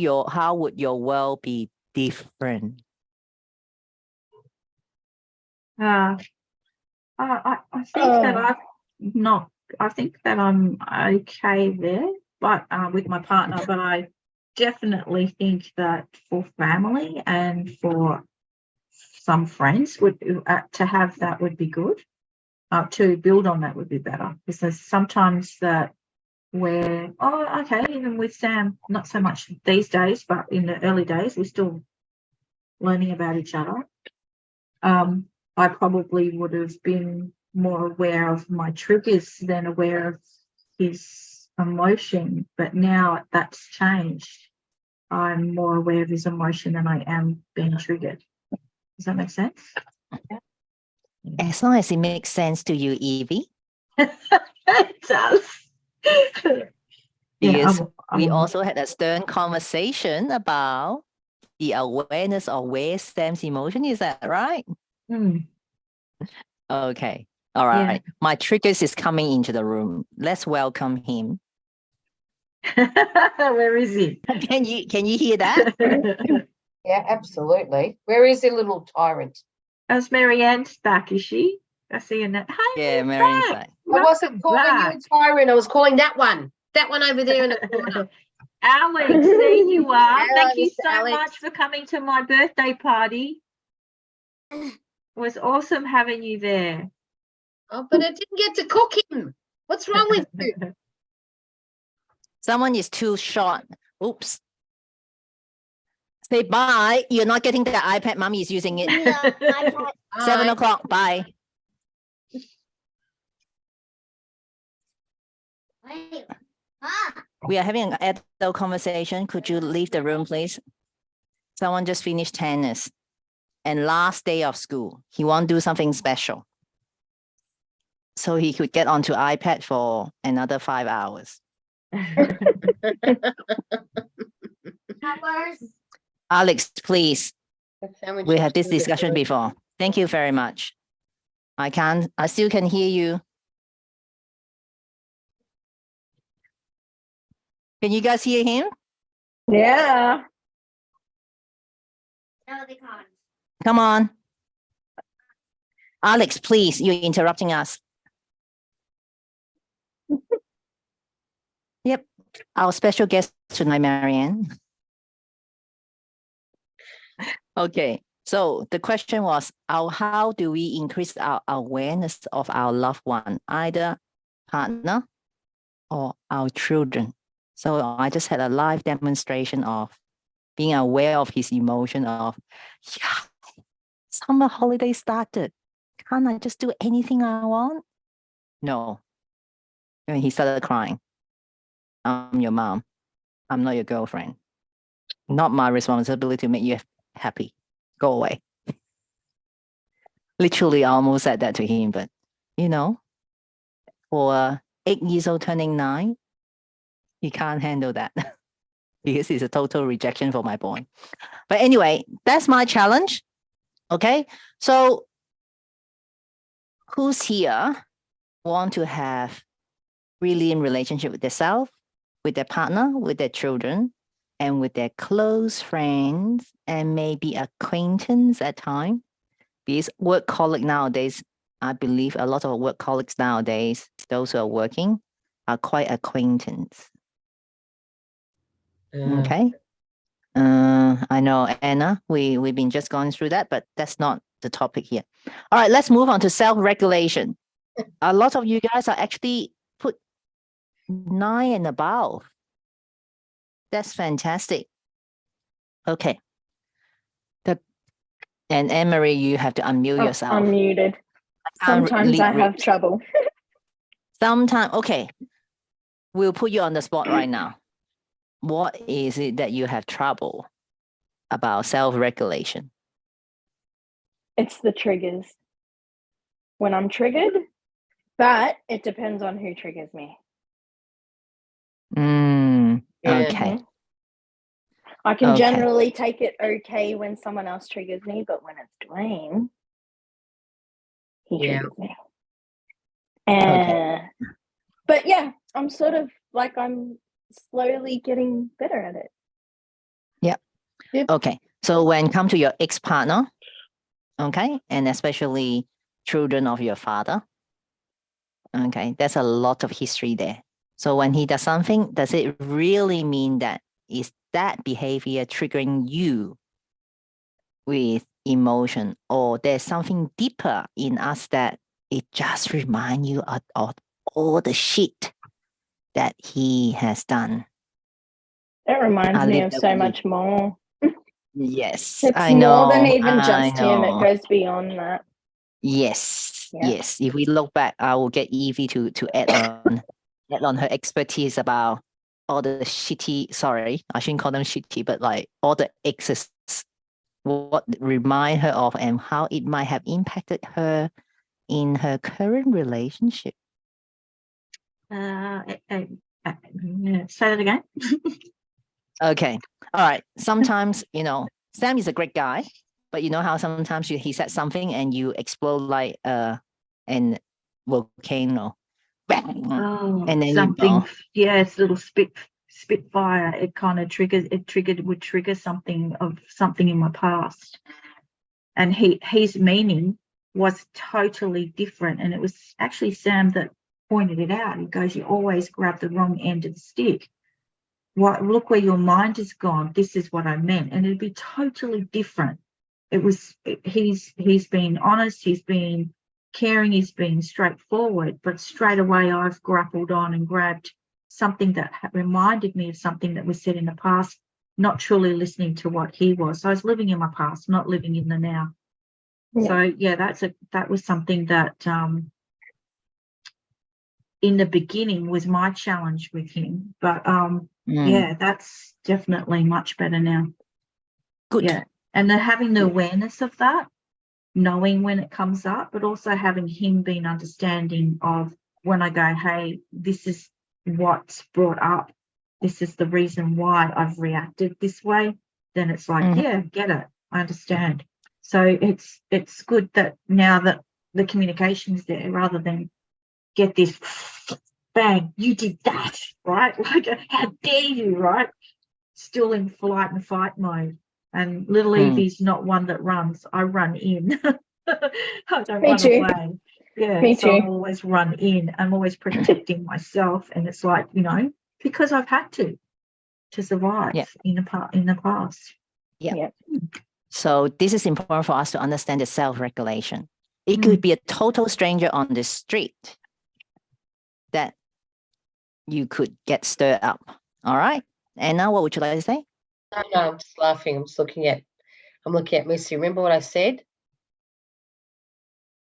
would your world be different? I think that I think that I'm okay there, but with my partner, but I definitely think that for family and for some friends would to have that would be good. To build on that would be better, because there's sometimes that where even with Sam, not so much these days, but in the early days, we're still learning about each other. I probably would have been more aware of my triggers than aware of his emotion, but now that's changed. I'm more aware of his emotion than I am being triggered. Does that make sense? As long as it makes sense to you, Evie. It does. Because we also had a stern conversation about the awareness of where Sam's emotion is at, right? Okay. All right. Yeah. My triggers is coming into the room. Let's welcome him. Where is he? Can you hear that? Yeah, absolutely. Where is the little tyrant? That's Marianne's back, is she? I see her now. Hi, Yeah, Marianne's back. I wasn't calling you a tyrant. I was calling that one over there in the corner. Alex, there you are. Hello, Thank you Mr. so Alex. much for coming to my birthday party. It was awesome having you there. Oh, but I didn't get to cook him. What's wrong with you? Someone is too short. Oops. Say bye. You're not getting the iPad. Mommy is using it. 7 Bye. o'clock. Bye. We are having an adult conversation. Could you leave the room, please? Someone just finished tennis and last day of school. He want to do something special. So he could get onto iPad for another 5 hours. Alex, please. We had this discussion before. Thank you very much. I still can hear you. Can you guys hear him? Yeah. Come on. Alex, please, you're interrupting us. Yep. Our special guest tonight, Marianne. Okay. So the question was, how do we increase our awareness of our loved one, either partner or our children? So I just had a live demonstration of being aware of his emotion of, yeah, summer holiday started. Can't I just do anything I want? No. And he started crying. I'm your mom. I'm not your girlfriend. Not my responsibility to make you happy. Go away. Literally, I almost said that to him, but for 8 years old turning 9, he can't handle that because it's a total rejection for my boy. But anyway, that's my challenge. Okay, so who's here want to have really in relationship with themselves, with their partner, with their children, and with their close friends, and maybe acquaintance at times? Because work colleague nowadays, I believe a lot of work colleagues nowadays, those who are working, are quite acquaintance. Okay. I know, Anna, we've been just going through that, but that's not the topic here. All right, let's move on to self-regulation. A lot of you guys are actually put 9 and above. That's fantastic. Okay. And Anne-Marie, you have to unmute yourself. I'm muted. can't Sometimes I read. have trouble. Sometimes, okay. We'll put you on the spot right now. What is it that you have trouble about self-regulation? It's the triggers. When I'm triggered, but it depends on who triggers me. Yeah. Okay. I can Okay. generally take it okay when someone else triggers me, but when it's Dwayne, he Yeah. triggers me. Okay. But yeah, I'm sort of like I'm slowly getting better at it. Okay. So when come to your ex-partner, okay, and especially children of your father, okay, there's a lot of history there. So when he does something, does it really mean that is that behavior triggering you with emotion, or there's something deeper in us that it just remind you of all the shit that he has done? It reminds I'll me leave of that so with you. much more. Yes, It's I more know. than even I just him. It know. goes beyond that. Yes, Yeah. yes. If we look back, I will get Evie to add on her expertise about all the shitty. Sorry, I shouldn't call them shitty, but like all the exes, what remind her of, and how it might have impacted her in her current relationship. Yeah, say that again. Okay, all right. Sometimes Sam is a great guy, but you know how sometimes he said something and you explode like an volcano. Bang! Oh, And then something. Yes, little spitfire. It kind of would trigger something in my past, and his meaning was totally different. And it was actually Sam that pointed it out. He goes, "You always grab the wrong end of the stick. Look where your mind has gone. This is what I meant," and it'd be totally different. He's been honest. He's been caring. He's been straightforward. But straight away, I've grappled on and grabbed something that reminded me of something that was said in the past, not truly listening to what he was. So I was living in my past, not living in the now. Yeah. So yeah, that was something that in the beginning was my challenge with him. But yeah, that's definitely much better now. Good. Yeah. And then having the awareness of that, knowing when it comes up, but also having him being understanding of when I go, hey, this is what's brought up. This is the reason why I've reacted this way. Then it's like, yeah, get it. I understand. So it's good that now that the communication is there, rather than get this bang, you did that, right? Like, how dare you, right? Still in flight and fight mode. And little Evie's not one that runs. I run in. I don't Me run too. away. Yeah, Me so I too. always run in. I'm always protecting myself, and it's like, because I've had to survive in the past. Yeah. So this is important for us to understand the self-regulation. It could be a total stranger on the street that you could get stirred up. All right. And now what would you like to say? No, I'm just laughing. I'm looking at Missy. Remember what I said?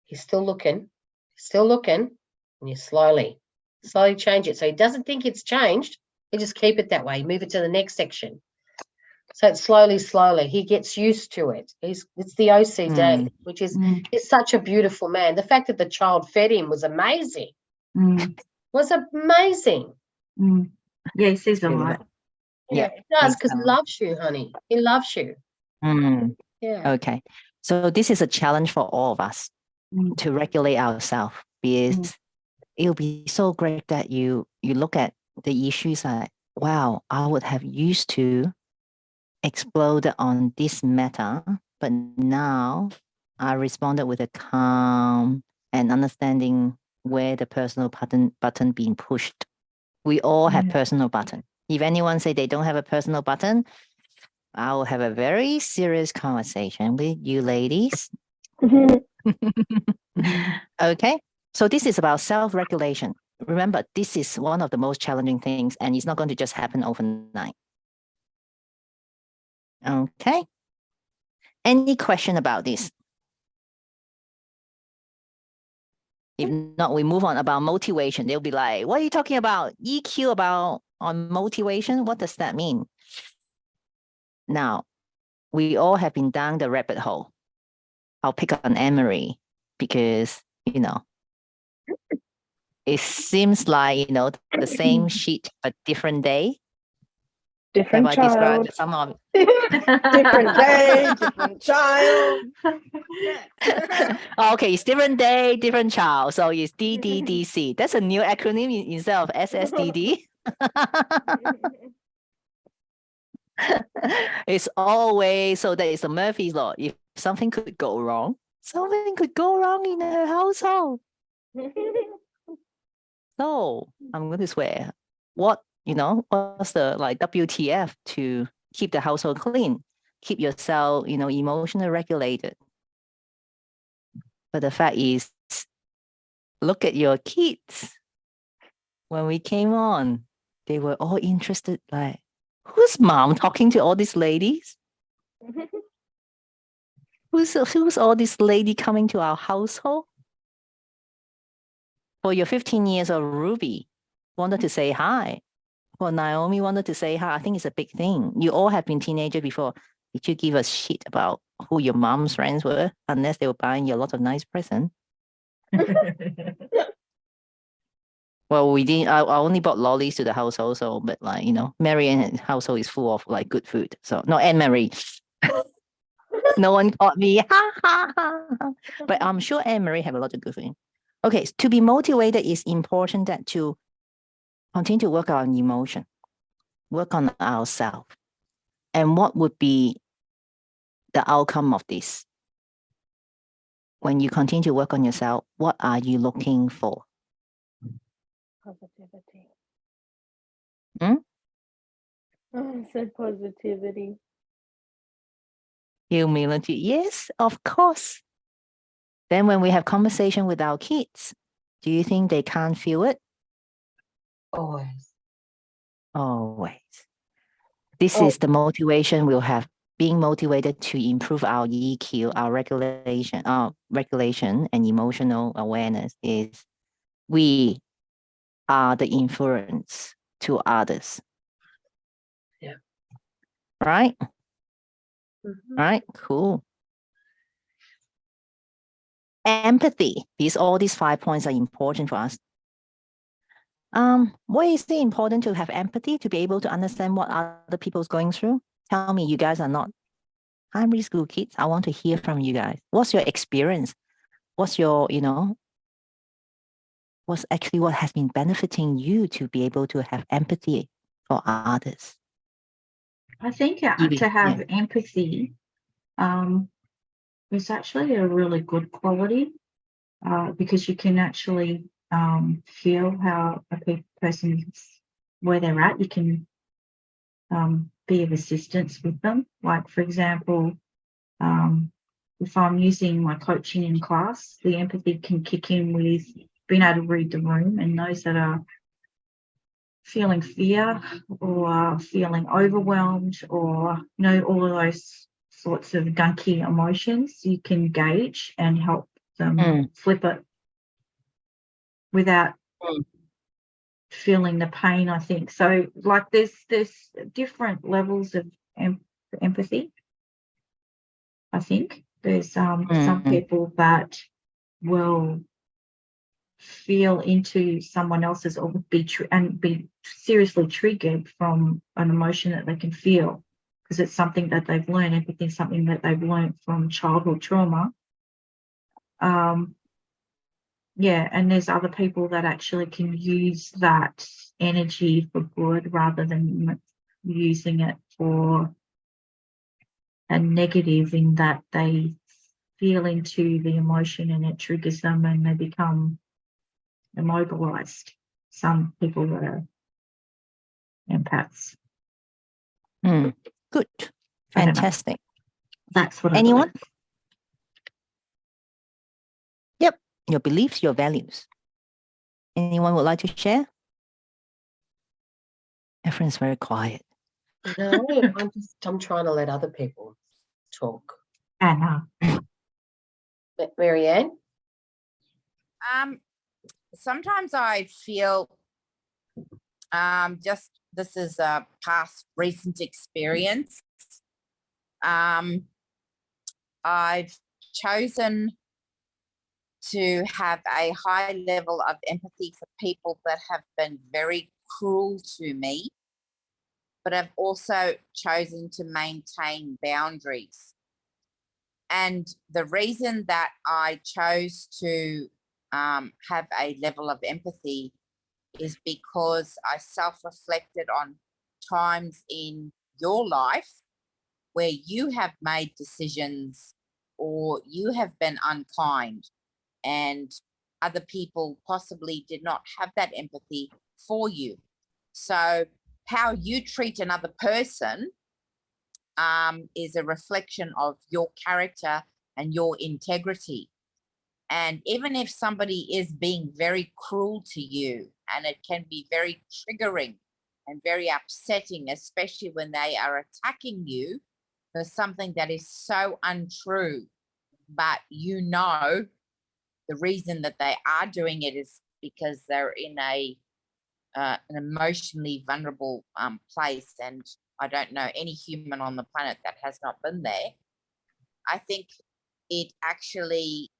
He's still looking, and you slowly change it. So he doesn't think it's changed. You just keep it that way. Move it to the next section. So it's slowly. He gets used to it. It's the OCD, which is he's such a beautiful man. The fact that the child fed him was amazing. Was amazing. Yeah, he says a lot. Yeah, it does, because he loves you, honey. He loves you. Yeah. Okay. So this is a challenge for all of us to regulate ourselves, because it'll be so great that you look at the issues like, wow, I would have used to explode on this matter, but now I responded with a calm and understanding where the personal button being pushed. We all have personal button. If anyone say they don't have a personal button, I will have a very serious conversation with you ladies. Okay, so this is about self-regulation. remember, this is one of the most challenging things, and it's not going to just happen overnight. Okay. Any question about this? If not, we move on about motivation. They'll be like, what are you talking about? EQ about on motivation? What does that mean? Now, we all have been down the rabbit hole. I'll pick on Emery because, you know, it seems like, you know, the same sheet, but different day. Different Have I described child. some of Different day, different child. Okay, it's different day, different child. So it's DDDC. That's a new acronym instead of SSDD. It's always, so that is the Murphy's Law. If something could go wrong, something could go wrong in her household. So I'm going to swear. What, you know, what's the like WTF to keep the household clean, keep yourself, you know, emotionally regulated. But the fact is, look at your kids. When we came on, they were all interested, like, who's mom talking to all these ladies? Who's all this lady coming to our household? For your 15 years of Ruby, wanted to say hi. For Naomi, wanted to say hi. I think it's a big thing. You all have been teenagers before. Did you give a shit about who your mom's friends were, unless they were buying you a lot of nice presents? Well, we didn't. I only bought lollies to the household, so but like, you know, Marianne's household is full of like good food. So no, Anne Marie. No one caught me. But I'm sure Anne Marie have a lot of good food. Okay, to be motivated is important that to continue to work on emotion, work on ourselves. And what would be the outcome of this? When you continue to work on yourself, what are you looking for? Positivity. Hmm? Oh, I said positivity. Humility. Yes, of course. Then when we have conversation with our kids, do you think they can't feel it? Always. Always. This Oh. is the motivation we'll have. Being motivated to improve our EQ, our regulation and emotional awareness is we are the influence to others. Yeah. Right? Mhm. Right? Cool. Empathy. All these 5 points are important for us. Why is it important to have empathy, to be able to understand what other people's going through? Tell me, you guys are not primary school kids. I want to hear from you guys. What's your experience? What's your, you know, what's actually what has been benefiting you to be able to have empathy for others? I think Evie, to have yeah. empathy is actually a really good quality because you can actually feel how a person's where they're at. You can be of assistance with them. Like, for example, if I'm using my coaching in class, the empathy can kick in with being able to read the room, and those that are feeling fear or feeling overwhelmed or, you know, all of those sorts of gunky emotions, you can gauge and help them flip it without feeling the pain, I think. So, like, there's different levels of empathy, I think. There's some people that will feel into someone else's or be seriously triggered from an emotion that they can feel because it's something that they've learned. Empathy is something that they've learned from childhood trauma. Yeah, and there's other people that actually can use that energy for good rather than using it for a negative, in that they feel into the emotion and it triggers them and they become immobilized. Some people that are empaths. Good. Fantastic. That's what Anyone? I believe. Yep. Your beliefs, your values. Anyone would like to share? Everyone's very quiet. No, I'm trying to let other people talk. Anna. Marianne? Sometimes I feel just this is a past recent experience. I've chosen to have a high level of empathy for people that have been very cruel to me, but I've also chosen to maintain boundaries. And the reason that I chose to have a level of empathy is because I self-reflected on times in your life where you have made decisions or you have been unkind and other people possibly did not have that empathy for you. So how you treat another person is a reflection of your character and your integrity. And even if somebody is being very cruel to you, and it can be very triggering and very upsetting, especially when they are attacking you for something that is so untrue, but you know the reason that they are doing it is because they're in an emotionally vulnerable place, and I don't know any human on the planet that has not been there. I think it actually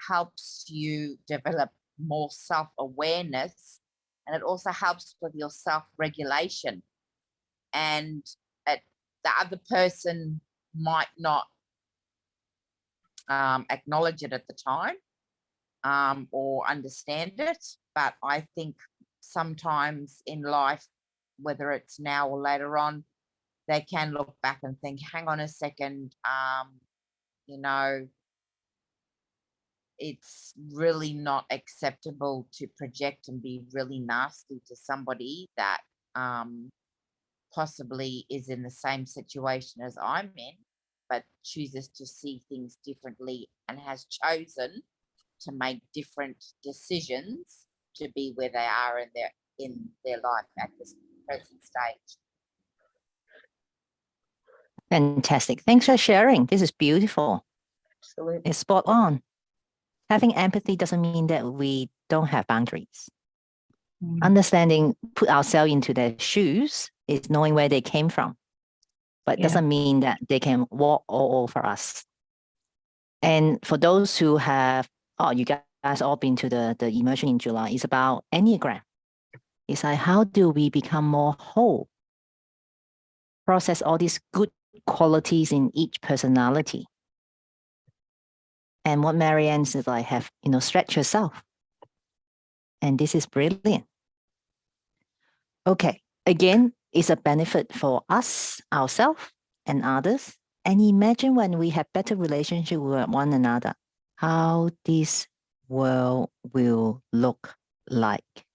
helps you develop more self-awareness, and it also helps with your self-regulation. And the other person might not acknowledge it at the time or understand it, but I think sometimes in life, whether it's now or later on, they can look back and think, hang on a second, you know, it's really not acceptable to project and be really nasty to somebody that possibly is in the same situation as I'm in, but chooses to see things differently and has chosen to make different decisions to be where they are in their life at this present stage. Fantastic. Thanks for sharing. This is beautiful. Absolutely. It's spot on. Having empathy doesn't mean that we don't have boundaries. Understanding, put ourselves into their shoes is knowing where they came from, but doesn't mean that they can walk all over us. And for those who have, you guys all been to the immersion in July, it's about Enneagram. It's like, how do we become more whole? Process all these good qualities in each personality. And what Marianne said, like, have, stretch yourself. And this is brilliant. Okay, again, it's a benefit for us, ourselves, and others. And imagine when we have better relationship with one another, how this world will look like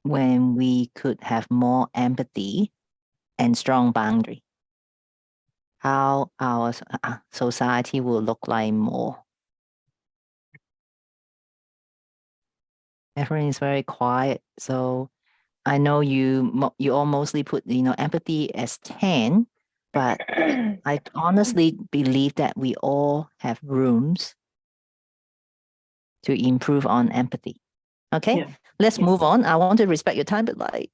when we could have more empathy and strong boundary. How our society will look like more. Everyone is very quiet, so I know you all mostly put empathy as 10, but I honestly believe that we all have rooms to improve on empathy. Okay, let's move on. I want to respect your time, but like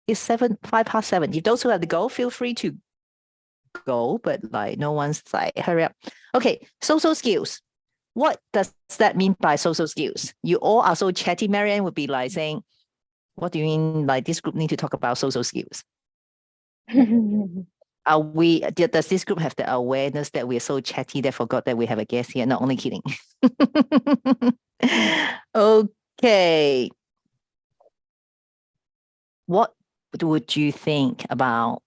it's 5:07. If those who have to go, feel free to go, but like no one's like hurry up. Okay, social skills. What does that mean by social skills? You all are so chatty. Marianne would be like saying, what do you mean like this group need to talk about social skills? Does this group have the awareness that we're so chatty that forgot that we have a guest here? No, only kidding. Okay. What would you think about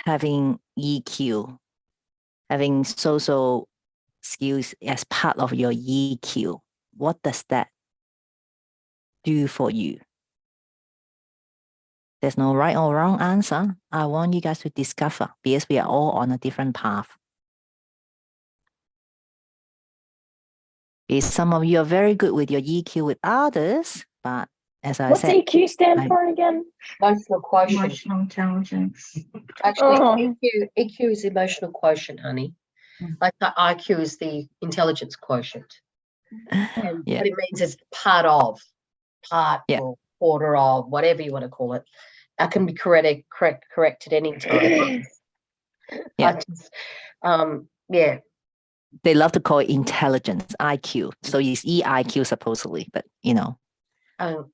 having EQ, having social skills as part of your EQ? What does that do for you? There's no right or wrong answer. I want you guys to discover because we are all on a different path. Is some of you are very good with your EQ with others, but as I What's said, EQ stand I- for again? Emotional quotient. Emotional intelligence. Actually, Oh. EQ is emotional quotient, honey. Like the IQ is the intelligence quotient. And Yeah. what it means is part Yeah. or quarter of, whatever you want to call it. I can be corrected any time. Yeah. I just, yeah. They love to call it intelligence, IQ. So it's EIQ supposedly, but Um,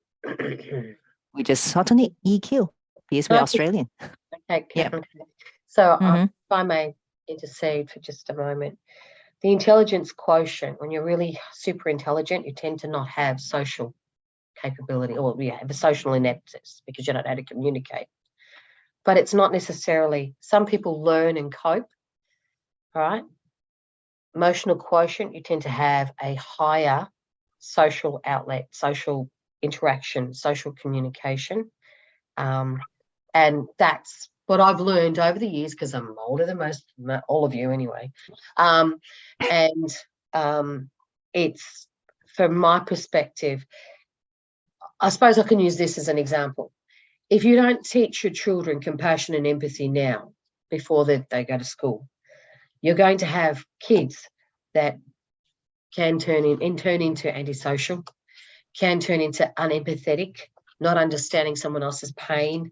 we just certainly EQ because we're Okay. Australian. okay. Yeah. Okay. So Mhm. if I may intercede for just a moment. The intelligence quotient, when you're really super intelligent, you tend to not have social capability, or you have a social ineptness because you don't know how to communicate. But it's not necessarily, some people learn and cope, all right? Emotional quotient, you tend to have a higher social outlet, social interaction, social communication. And that's what I've learned over the years, because I'm older than all of you anyway. It's, from my perspective, I suppose I can use this as an example. If you don't teach your children compassion and empathy now, before they go to school, you're going to have kids that can turn into antisocial, can turn into unempathetic, not understanding someone else's pain.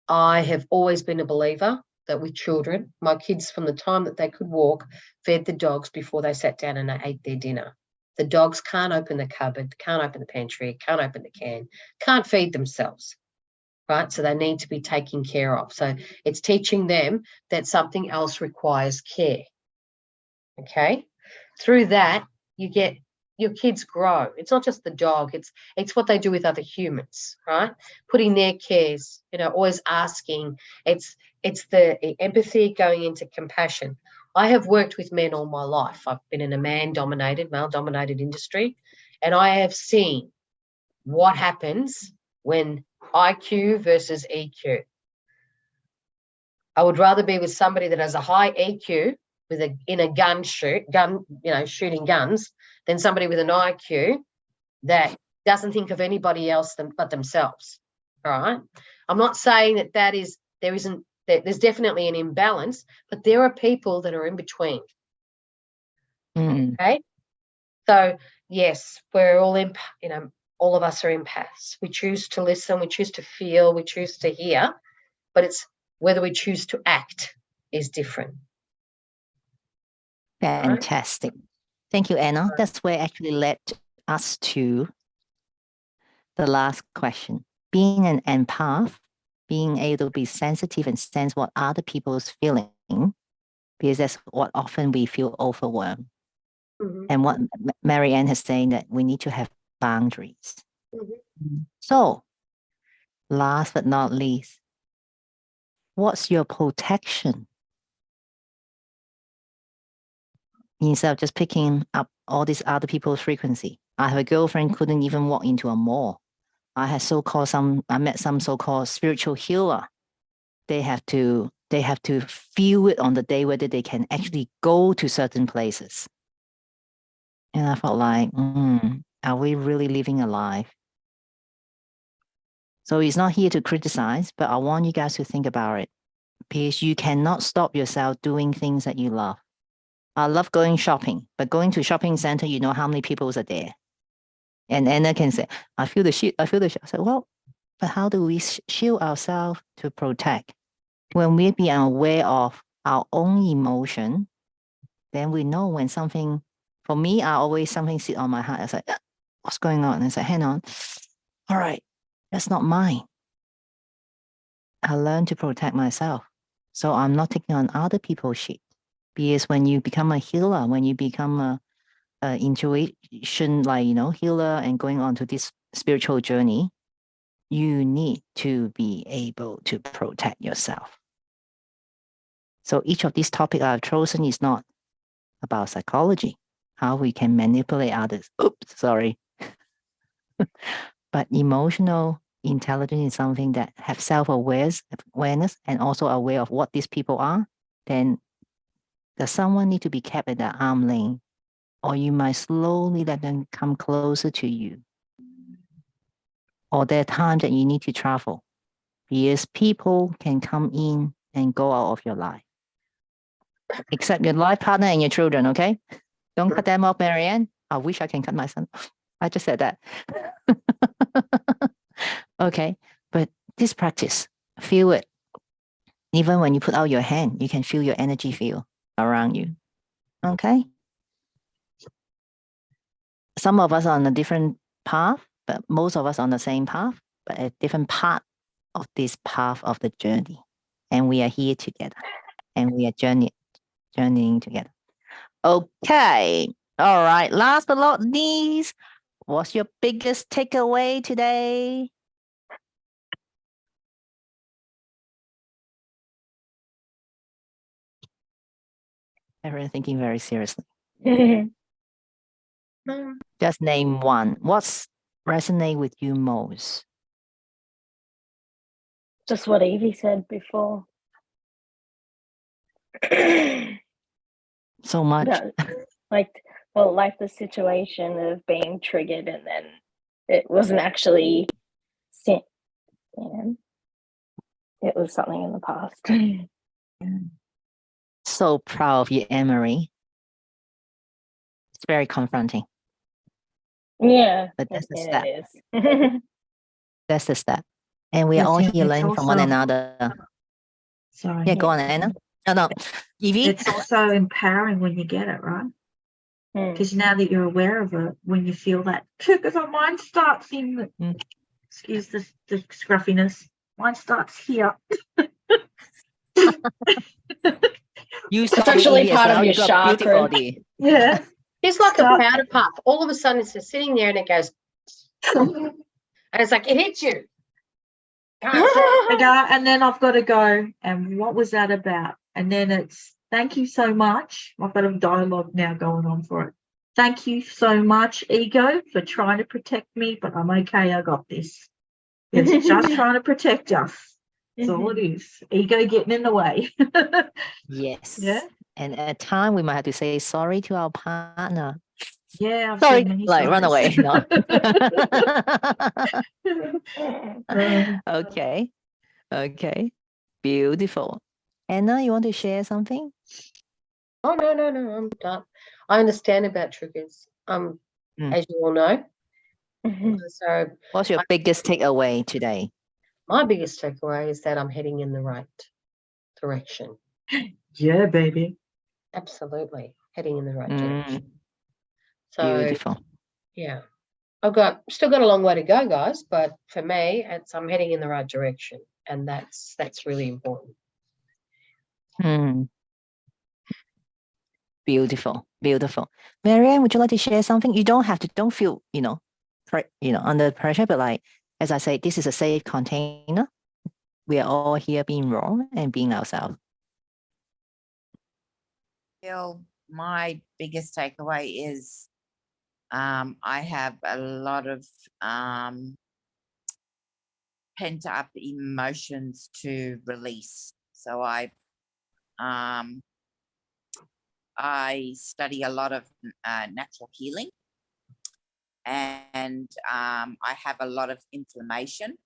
I have always been a believer that with children, my kids, from the time that they could walk, fed the dogs before they sat down and they ate their dinner. The dogs can't open the cupboard, can't open the pantry, can't open the can, can't feed themselves, right? So they need to be taken care of. So it's teaching them that something else requires care, okay? Through that, you get your kids grow. It's not just the dog, it's what they do with other humans, right? Putting their cares, always asking. It's the empathy going into compassion. I have worked with men all my life. I've been in a male-dominated industry, and I have seen what happens when IQ versus EQ. I would rather be with somebody that has a high EQ in a shooting guns, than somebody with an IQ that doesn't think of anybody else but themselves. All right. I'm not saying there's definitely an imbalance, but there are people that are in between. Mm. Okay. So yes, we're all all of us are empaths. We choose to listen, we choose to feel, we choose to hear, but it's whether we choose to act is different. Fantastic. Thank you, Anna. That's where actually led us to the last question. Being an empath, being able to be sensitive and sense what other people's feeling, because that's what often we feel overwhelmed. Mm-hmm. And what Marianne has saying, that we need to have boundaries. Mm-hmm. So, last but not least, what's your protection? Instead of just picking up all these other people's frequency. I have a girlfriend couldn't even walk into a mall. I met some so-called spiritual healer. They have to feel it on the day whether they can actually go to certain places. And I felt like, are we really living a life? So it's not here to criticize, but I want you guys to think about it, because you cannot stop yourself doing things that you love. I love going shopping, but going to shopping center, you know how many people are there. And Anna can say, I feel the shit. I said, well, but how do we shield ourselves to protect? When we be aware of our own emotion, then we know when something, for me, something sit on my heart. I was like, what's going on? And I said, hang on. All right, that's not mine. I learned to protect myself. So I'm not taking on other people's shit. Because when you become a healer, when you become a intuition, healer and going on to this spiritual journey, you need to be able to protect yourself. So each of these topics I've chosen is not about psychology, how we can manipulate others. Oops, sorry. But emotional intelligence is something that have self-awareness and also aware of what these people are. Then does someone need to be kept at the arm lane or you might slowly let them come closer to you. Or there are times that you need to travel because people can come in and go out of your life. Except your life partner and your children, okay? Don't cut them off, Marianne. I wish I can cut my son. I just said that. Okay, but this practice, feel it. Even when you put out your hand, you can feel your energy feel around you. Okay? Some of us are on a different path, but most of us on the same path, but a different part of this path of the journey. And we are here together. And we are journeying together. Okay. All right. Last but not least, what's your biggest takeaway today? Everyone thinking very seriously. Just name one. What's resonate with you most? Just what Evie said before. So much. Like the situation of being triggered and then it wasn't actually sin. It was something in the past. So proud of you, Emery. It's very confronting. Yeah, But that's the it step. is. That's the step. And we're Yes, all and here it's learning from one also- another. Sorry. Yeah, go on, Anna. No, Evie? It's also empowering when you get it, right? Because now that you're aware of it, when you feel that, because my mind starts in, excuse the scruffiness, mine starts here. You It's actually part of your got a beauty chakra. body. Yeah. It's like Start- a powder puff. All of a sudden, it's just sitting there and it goes, and it's like, it hits you. Can't say. I go, and then I've got to go, and what was that about? And then it's, thank you so much. I've got a dialogue now going on for it. Thank you so much, ego, for trying to protect me, but I'm okay. I got this. It's just trying to protect us. That's all it is. Ego getting in the way. Yes. Yeah. And at time we might have to say sorry to our partner. Yeah. I've Sorry, said many like run away. sorries. No. Okay. Okay. Beautiful. Anna, you want to share something? Oh, no, I'm done. I understand about triggers, as you all know. So What's your biggest takeaway today? my biggest takeaway is that I'm heading in the right direction. Yeah, baby. Absolutely. Heading in the right direction. So Beautiful. yeah. I've still got a long way to go, guys, but for me, I'm heading in the right direction. And that's really important. Beautiful. Beautiful. Marianne, would you like to share something? You don't have to, don't feel, under pressure, but like, as I say, this is a safe container. We are all here being raw and being ourselves. My biggest takeaway is I have a lot of pent up emotions to release. So I study a lot of natural healing, and I have a lot of inflammation.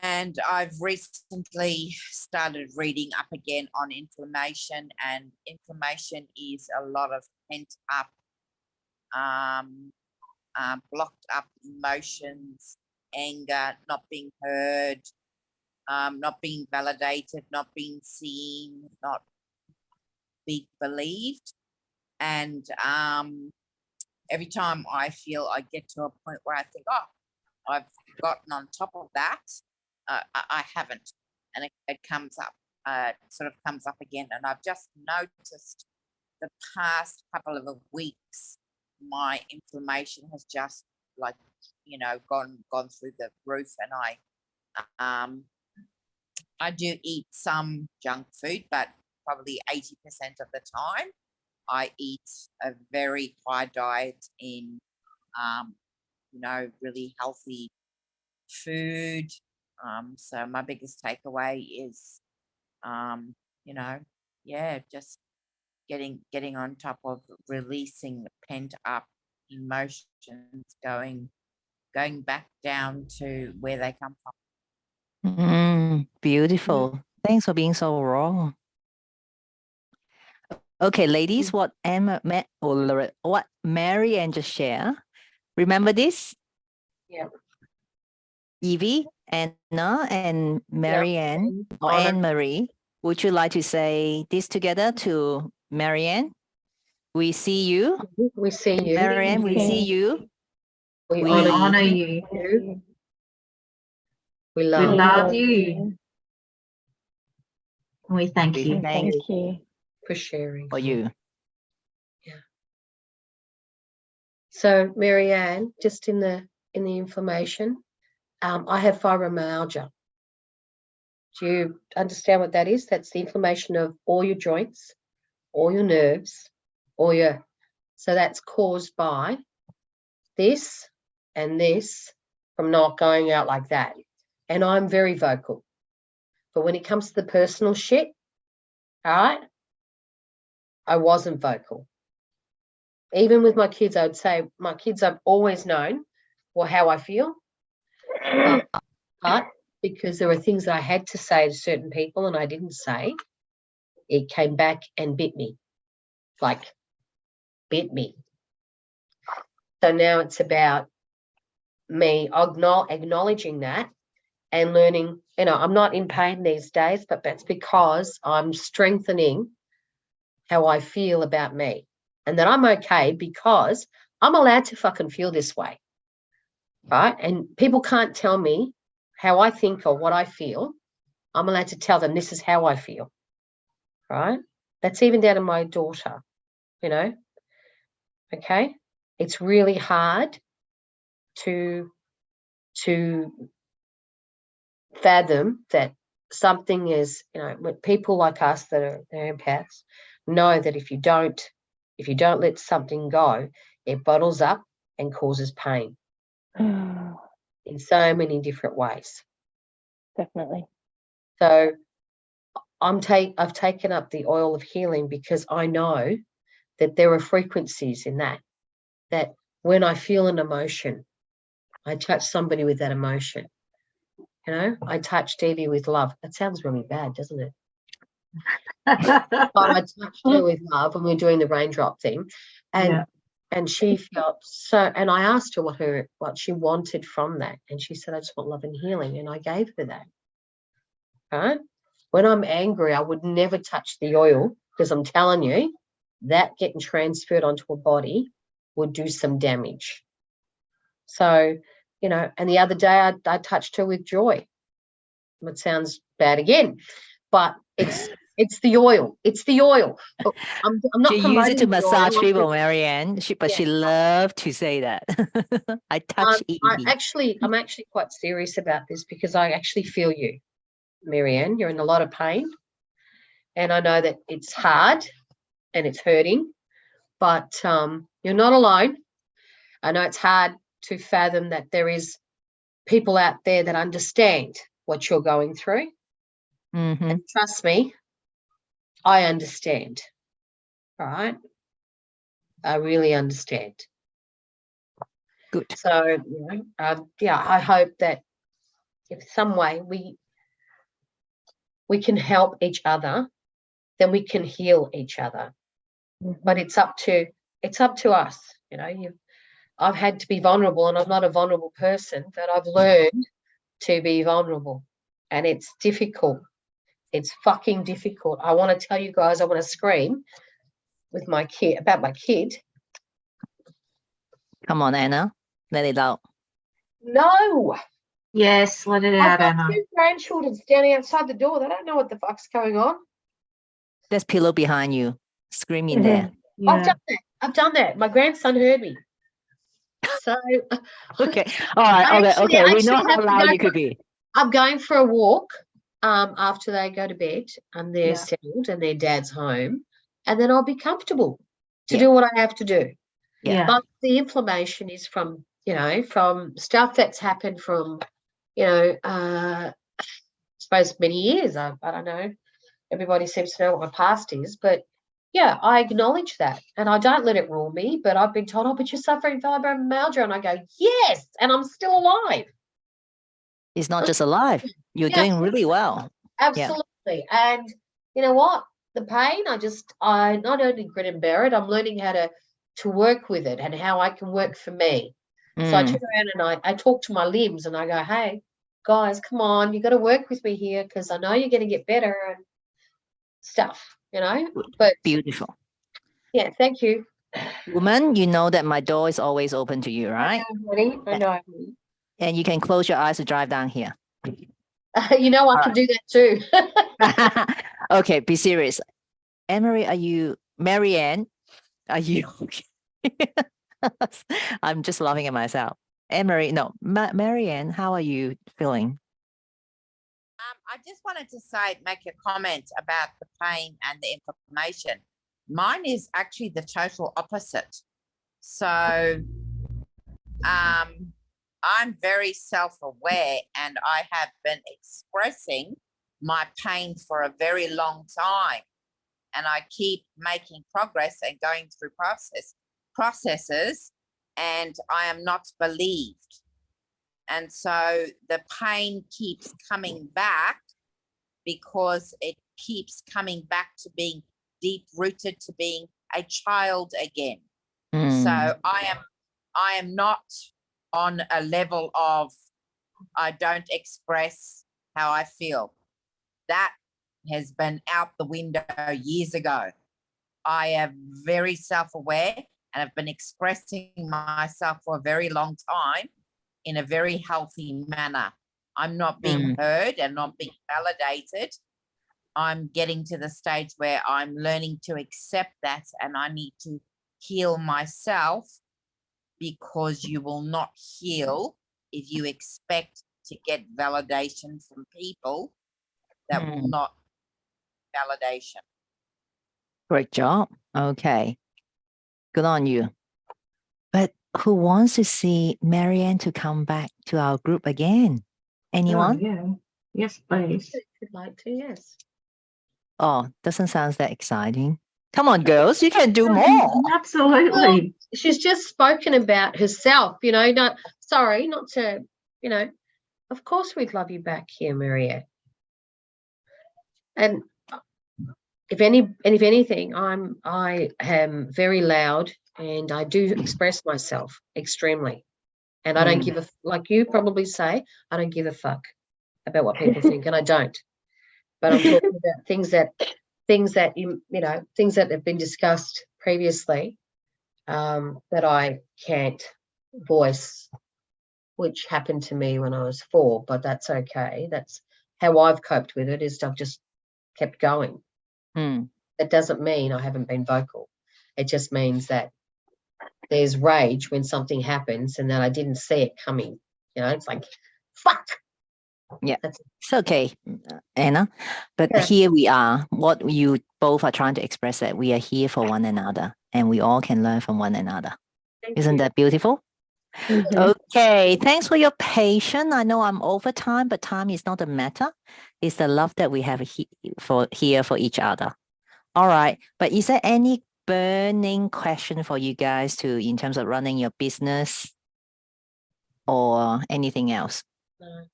And I've recently started reading up again on inflammation, and inflammation is a lot of pent up, blocked up emotions, anger, not being heard, not being validated, not being seen, not being believed. And every time I feel I get to a point where I think, oh, I've gotten on top of that, I haven't, and it comes up, sort of comes up again. And I've just noticed the past couple of weeks, my inflammation has just gone through the roof, and I do eat some junk food, but probably 80% of the time I eat a very high diet in really healthy food. So my biggest takeaway is just getting on top of releasing pent up emotions, going back down to where they come from. Beautiful. Thanks for being so raw. Okay, ladies, what Marianne just shared. Remember this? Yeah. Evie, Anna, and Marianne or Honor. Anne Marie. Would you like to say this together to Marianne? We see you. We see you. Marianne, we see you. We We honor honor you. you. We We love love you. We thank We you. thank you. for sharing. for you. So, Marianne, just in the information, I have fibromyalgia. Do you understand what that is? That's the inflammation of all your joints, all your nerves, so that's caused by this and this from not going out like that. And I'm very vocal. But when it comes to the personal shit, all right, I wasn't vocal. Even with my kids, I would say my kids have always known how I feel. But because there were things that I had to say to certain people and I didn't say, it came back and bit me. Bit me. So now it's about me acknowledging that and learning, I'm not in pain these days, but that's because I'm strengthening how I feel about me and that I'm okay because I'm allowed to fucking feel this way, right? And people can't tell me how I think or what I feel. I'm allowed to tell them this is how I feel, right? That's even down to my daughter, okay? It's really hard to fathom that something is, when people like us that are empaths know that if you don't let something go, it bottles up and causes pain in so many different ways. Definitely. So I've taken up the oil of healing because I know that there are frequencies in that when I feel an emotion, I touch somebody with that emotion. I touch Stevie with love. That sounds really bad, doesn't it? But I touched her with love when we were doing the raindrop thing. And she felt so, and I asked her what she wanted from that. And she said, I just want love and healing. And I gave her that. Right? When I'm angry, I would never touch the oil because I'm telling you, that getting transferred onto a body would do some damage. So, and the other day I touched her with joy. It sounds bad again, but it's the oil. It's the oil. I'm not She used it to promoting the massage oil. people, Marianne. She loved to say that. I touch Evie. I'm actually quite serious about this because I actually feel you, Marianne. You're in a lot of pain, and I know that it's hard and it's hurting, but you're not alone. I know it's hard to fathom that there is people out there that understand what you're going through. And trust me, I understand. All right? I really understand. Good. So, I hope that if some way we can help each other, then we can heal each other. But it's up to us. I've had to be vulnerable, and I'm not a vulnerable person, but I've learned to be vulnerable, and it's difficult. It's fucking difficult. I want to tell you guys, I want to scream with my kid about my kid. Come on, Anna, let it out. No. Yes, let it I've out, got Anna. 2 grandchildren standing outside the door. They don't know what the fuck's going on. There's pillow behind you, screaming there. Yeah. I've done that. My grandson heard me. So Okay. All right. Okay. We know how loud you could be. I'm going for a walk after they go to bed and they're settled and their dad's home, and then I'll be comfortable to do what I have to do. Yeah. But the inflammation is from stuff that's happened from, I suppose many years. I don't know. Everybody seems to know what my past is, but yeah, I acknowledge that and I don't let it rule me, but I've been told, oh, but you're suffering fibromyalgia. And I go, yes, and I'm still alive. It's not just alive. You're Yeah, doing really well. absolutely. And you know what? The pain, I not only grin and bear it, I'm learning how to work with it and how I can work for me. So I Mm, turn around and I talk to my limbs and I go, hey, guys, come on, you got to work with me here because I know you're going to get better and stuff, But beautiful. yeah, thank you. Woman, you know that my door is always open to you, I right? know, honey. I know. And you can close your eyes to drive down here. You know, I can do that too. Okay, be serious. Marianne, are you okay? I'm just laughing at myself. Marianne, how are you feeling? I just wanted to make a comment about the pain and the inflammation. Mine is actually the total opposite. So I'm very self-aware and I have been expressing my pain for a very long time. And I keep making progress and going through processes, and I am not believed. And so the pain keeps coming back because it keeps coming back to being deep rooted, to being a child again. So I am not on a level of I don't express how I feel. That has been out the window years ago. I am very self-aware and have been expressing myself for a very long time in a very healthy manner. I'm not being heard and not being validated. I'm getting to the stage where I'm learning to accept that, and I need to heal myself, because you will not heal if you expect to get validation from people that will not validation. Great job. Okay. Good on you. But who wants to see Marianne to come back to our group again? Anyone? Oh, yeah. Yes, please. I'd like to, yes. Oh, doesn't sound that exciting. Come on, girls, you can do more. Absolutely. She's just spoken about herself, not to, of course we'd love you back here, Mariette. And if anything, I am very loud and I do express myself extremely. And I don't give a, like you probably say, I don't give a fuck about what people think, and I don't. But I'm talking about things that have been discussed previously, that I can't voice, which happened to me when I was 4, but that's okay. That's how I've coped with it, is I've just kept going. That doesn't mean I haven't been vocal. It just means that there's rage when something happens and that I didn't see it coming. It's like, fuck. Yeah, it's okay, Anna. But Yeah. here we are. What you both are trying to express, that we are here for one another and we all can learn from one another. Isn't that beautiful? Okay, thanks for your patience. I know I'm over time, but time is not a matter. It's the love that we have here for each other. All right, but is there any burning question for you guys in terms of running your business or anything else? No.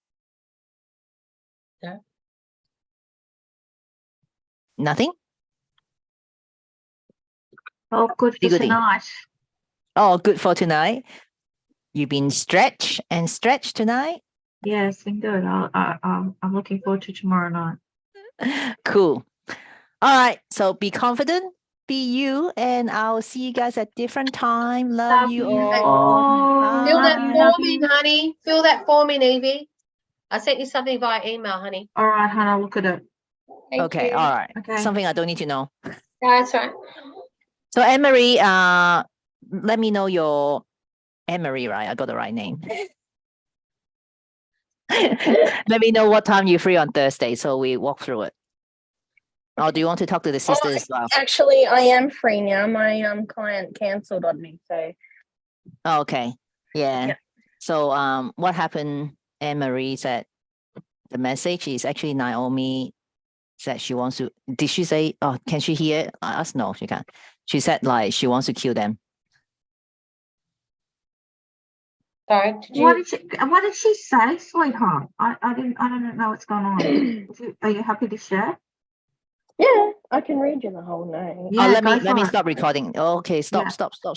Nothing? Oh, good for Goody. tonight. Oh, good for tonight. You've been stretched tonight? Yes, been good. I'm looking forward to tomorrow night. Cool. All right, so be confident, be you, and I'll see you guys at different time. Love you all. Fill that Bye. form in, honey. Fill that form in, Evie. I sent you something via email, honey. All right, hon, I'll look at it. Thank Okay, you. all right. Okay. Something I don't need to know. That's right. So Anne-Marie, let me know your Anne-Marie, right? I got the right name. Let me know what time you're free on Thursday, so we walk through it. Or do you want to talk to the sisters as well? Actually, I am free now. My client cancelled on me, so. Okay. Yeah. So what happened? Anne-Marie said the message is actually Naomi said she wants to. Did she say? Oh, can she hear us? No, she can't. She said like she wants to kill them. Sorry, did What you? did she say, sweetheart? I don't know what's going on. Are you happy to share? Yeah, I can read you the whole name. Yeah, Oh, let go me for it. stop recording. Okay, stop. Yeah. Stop. Stop.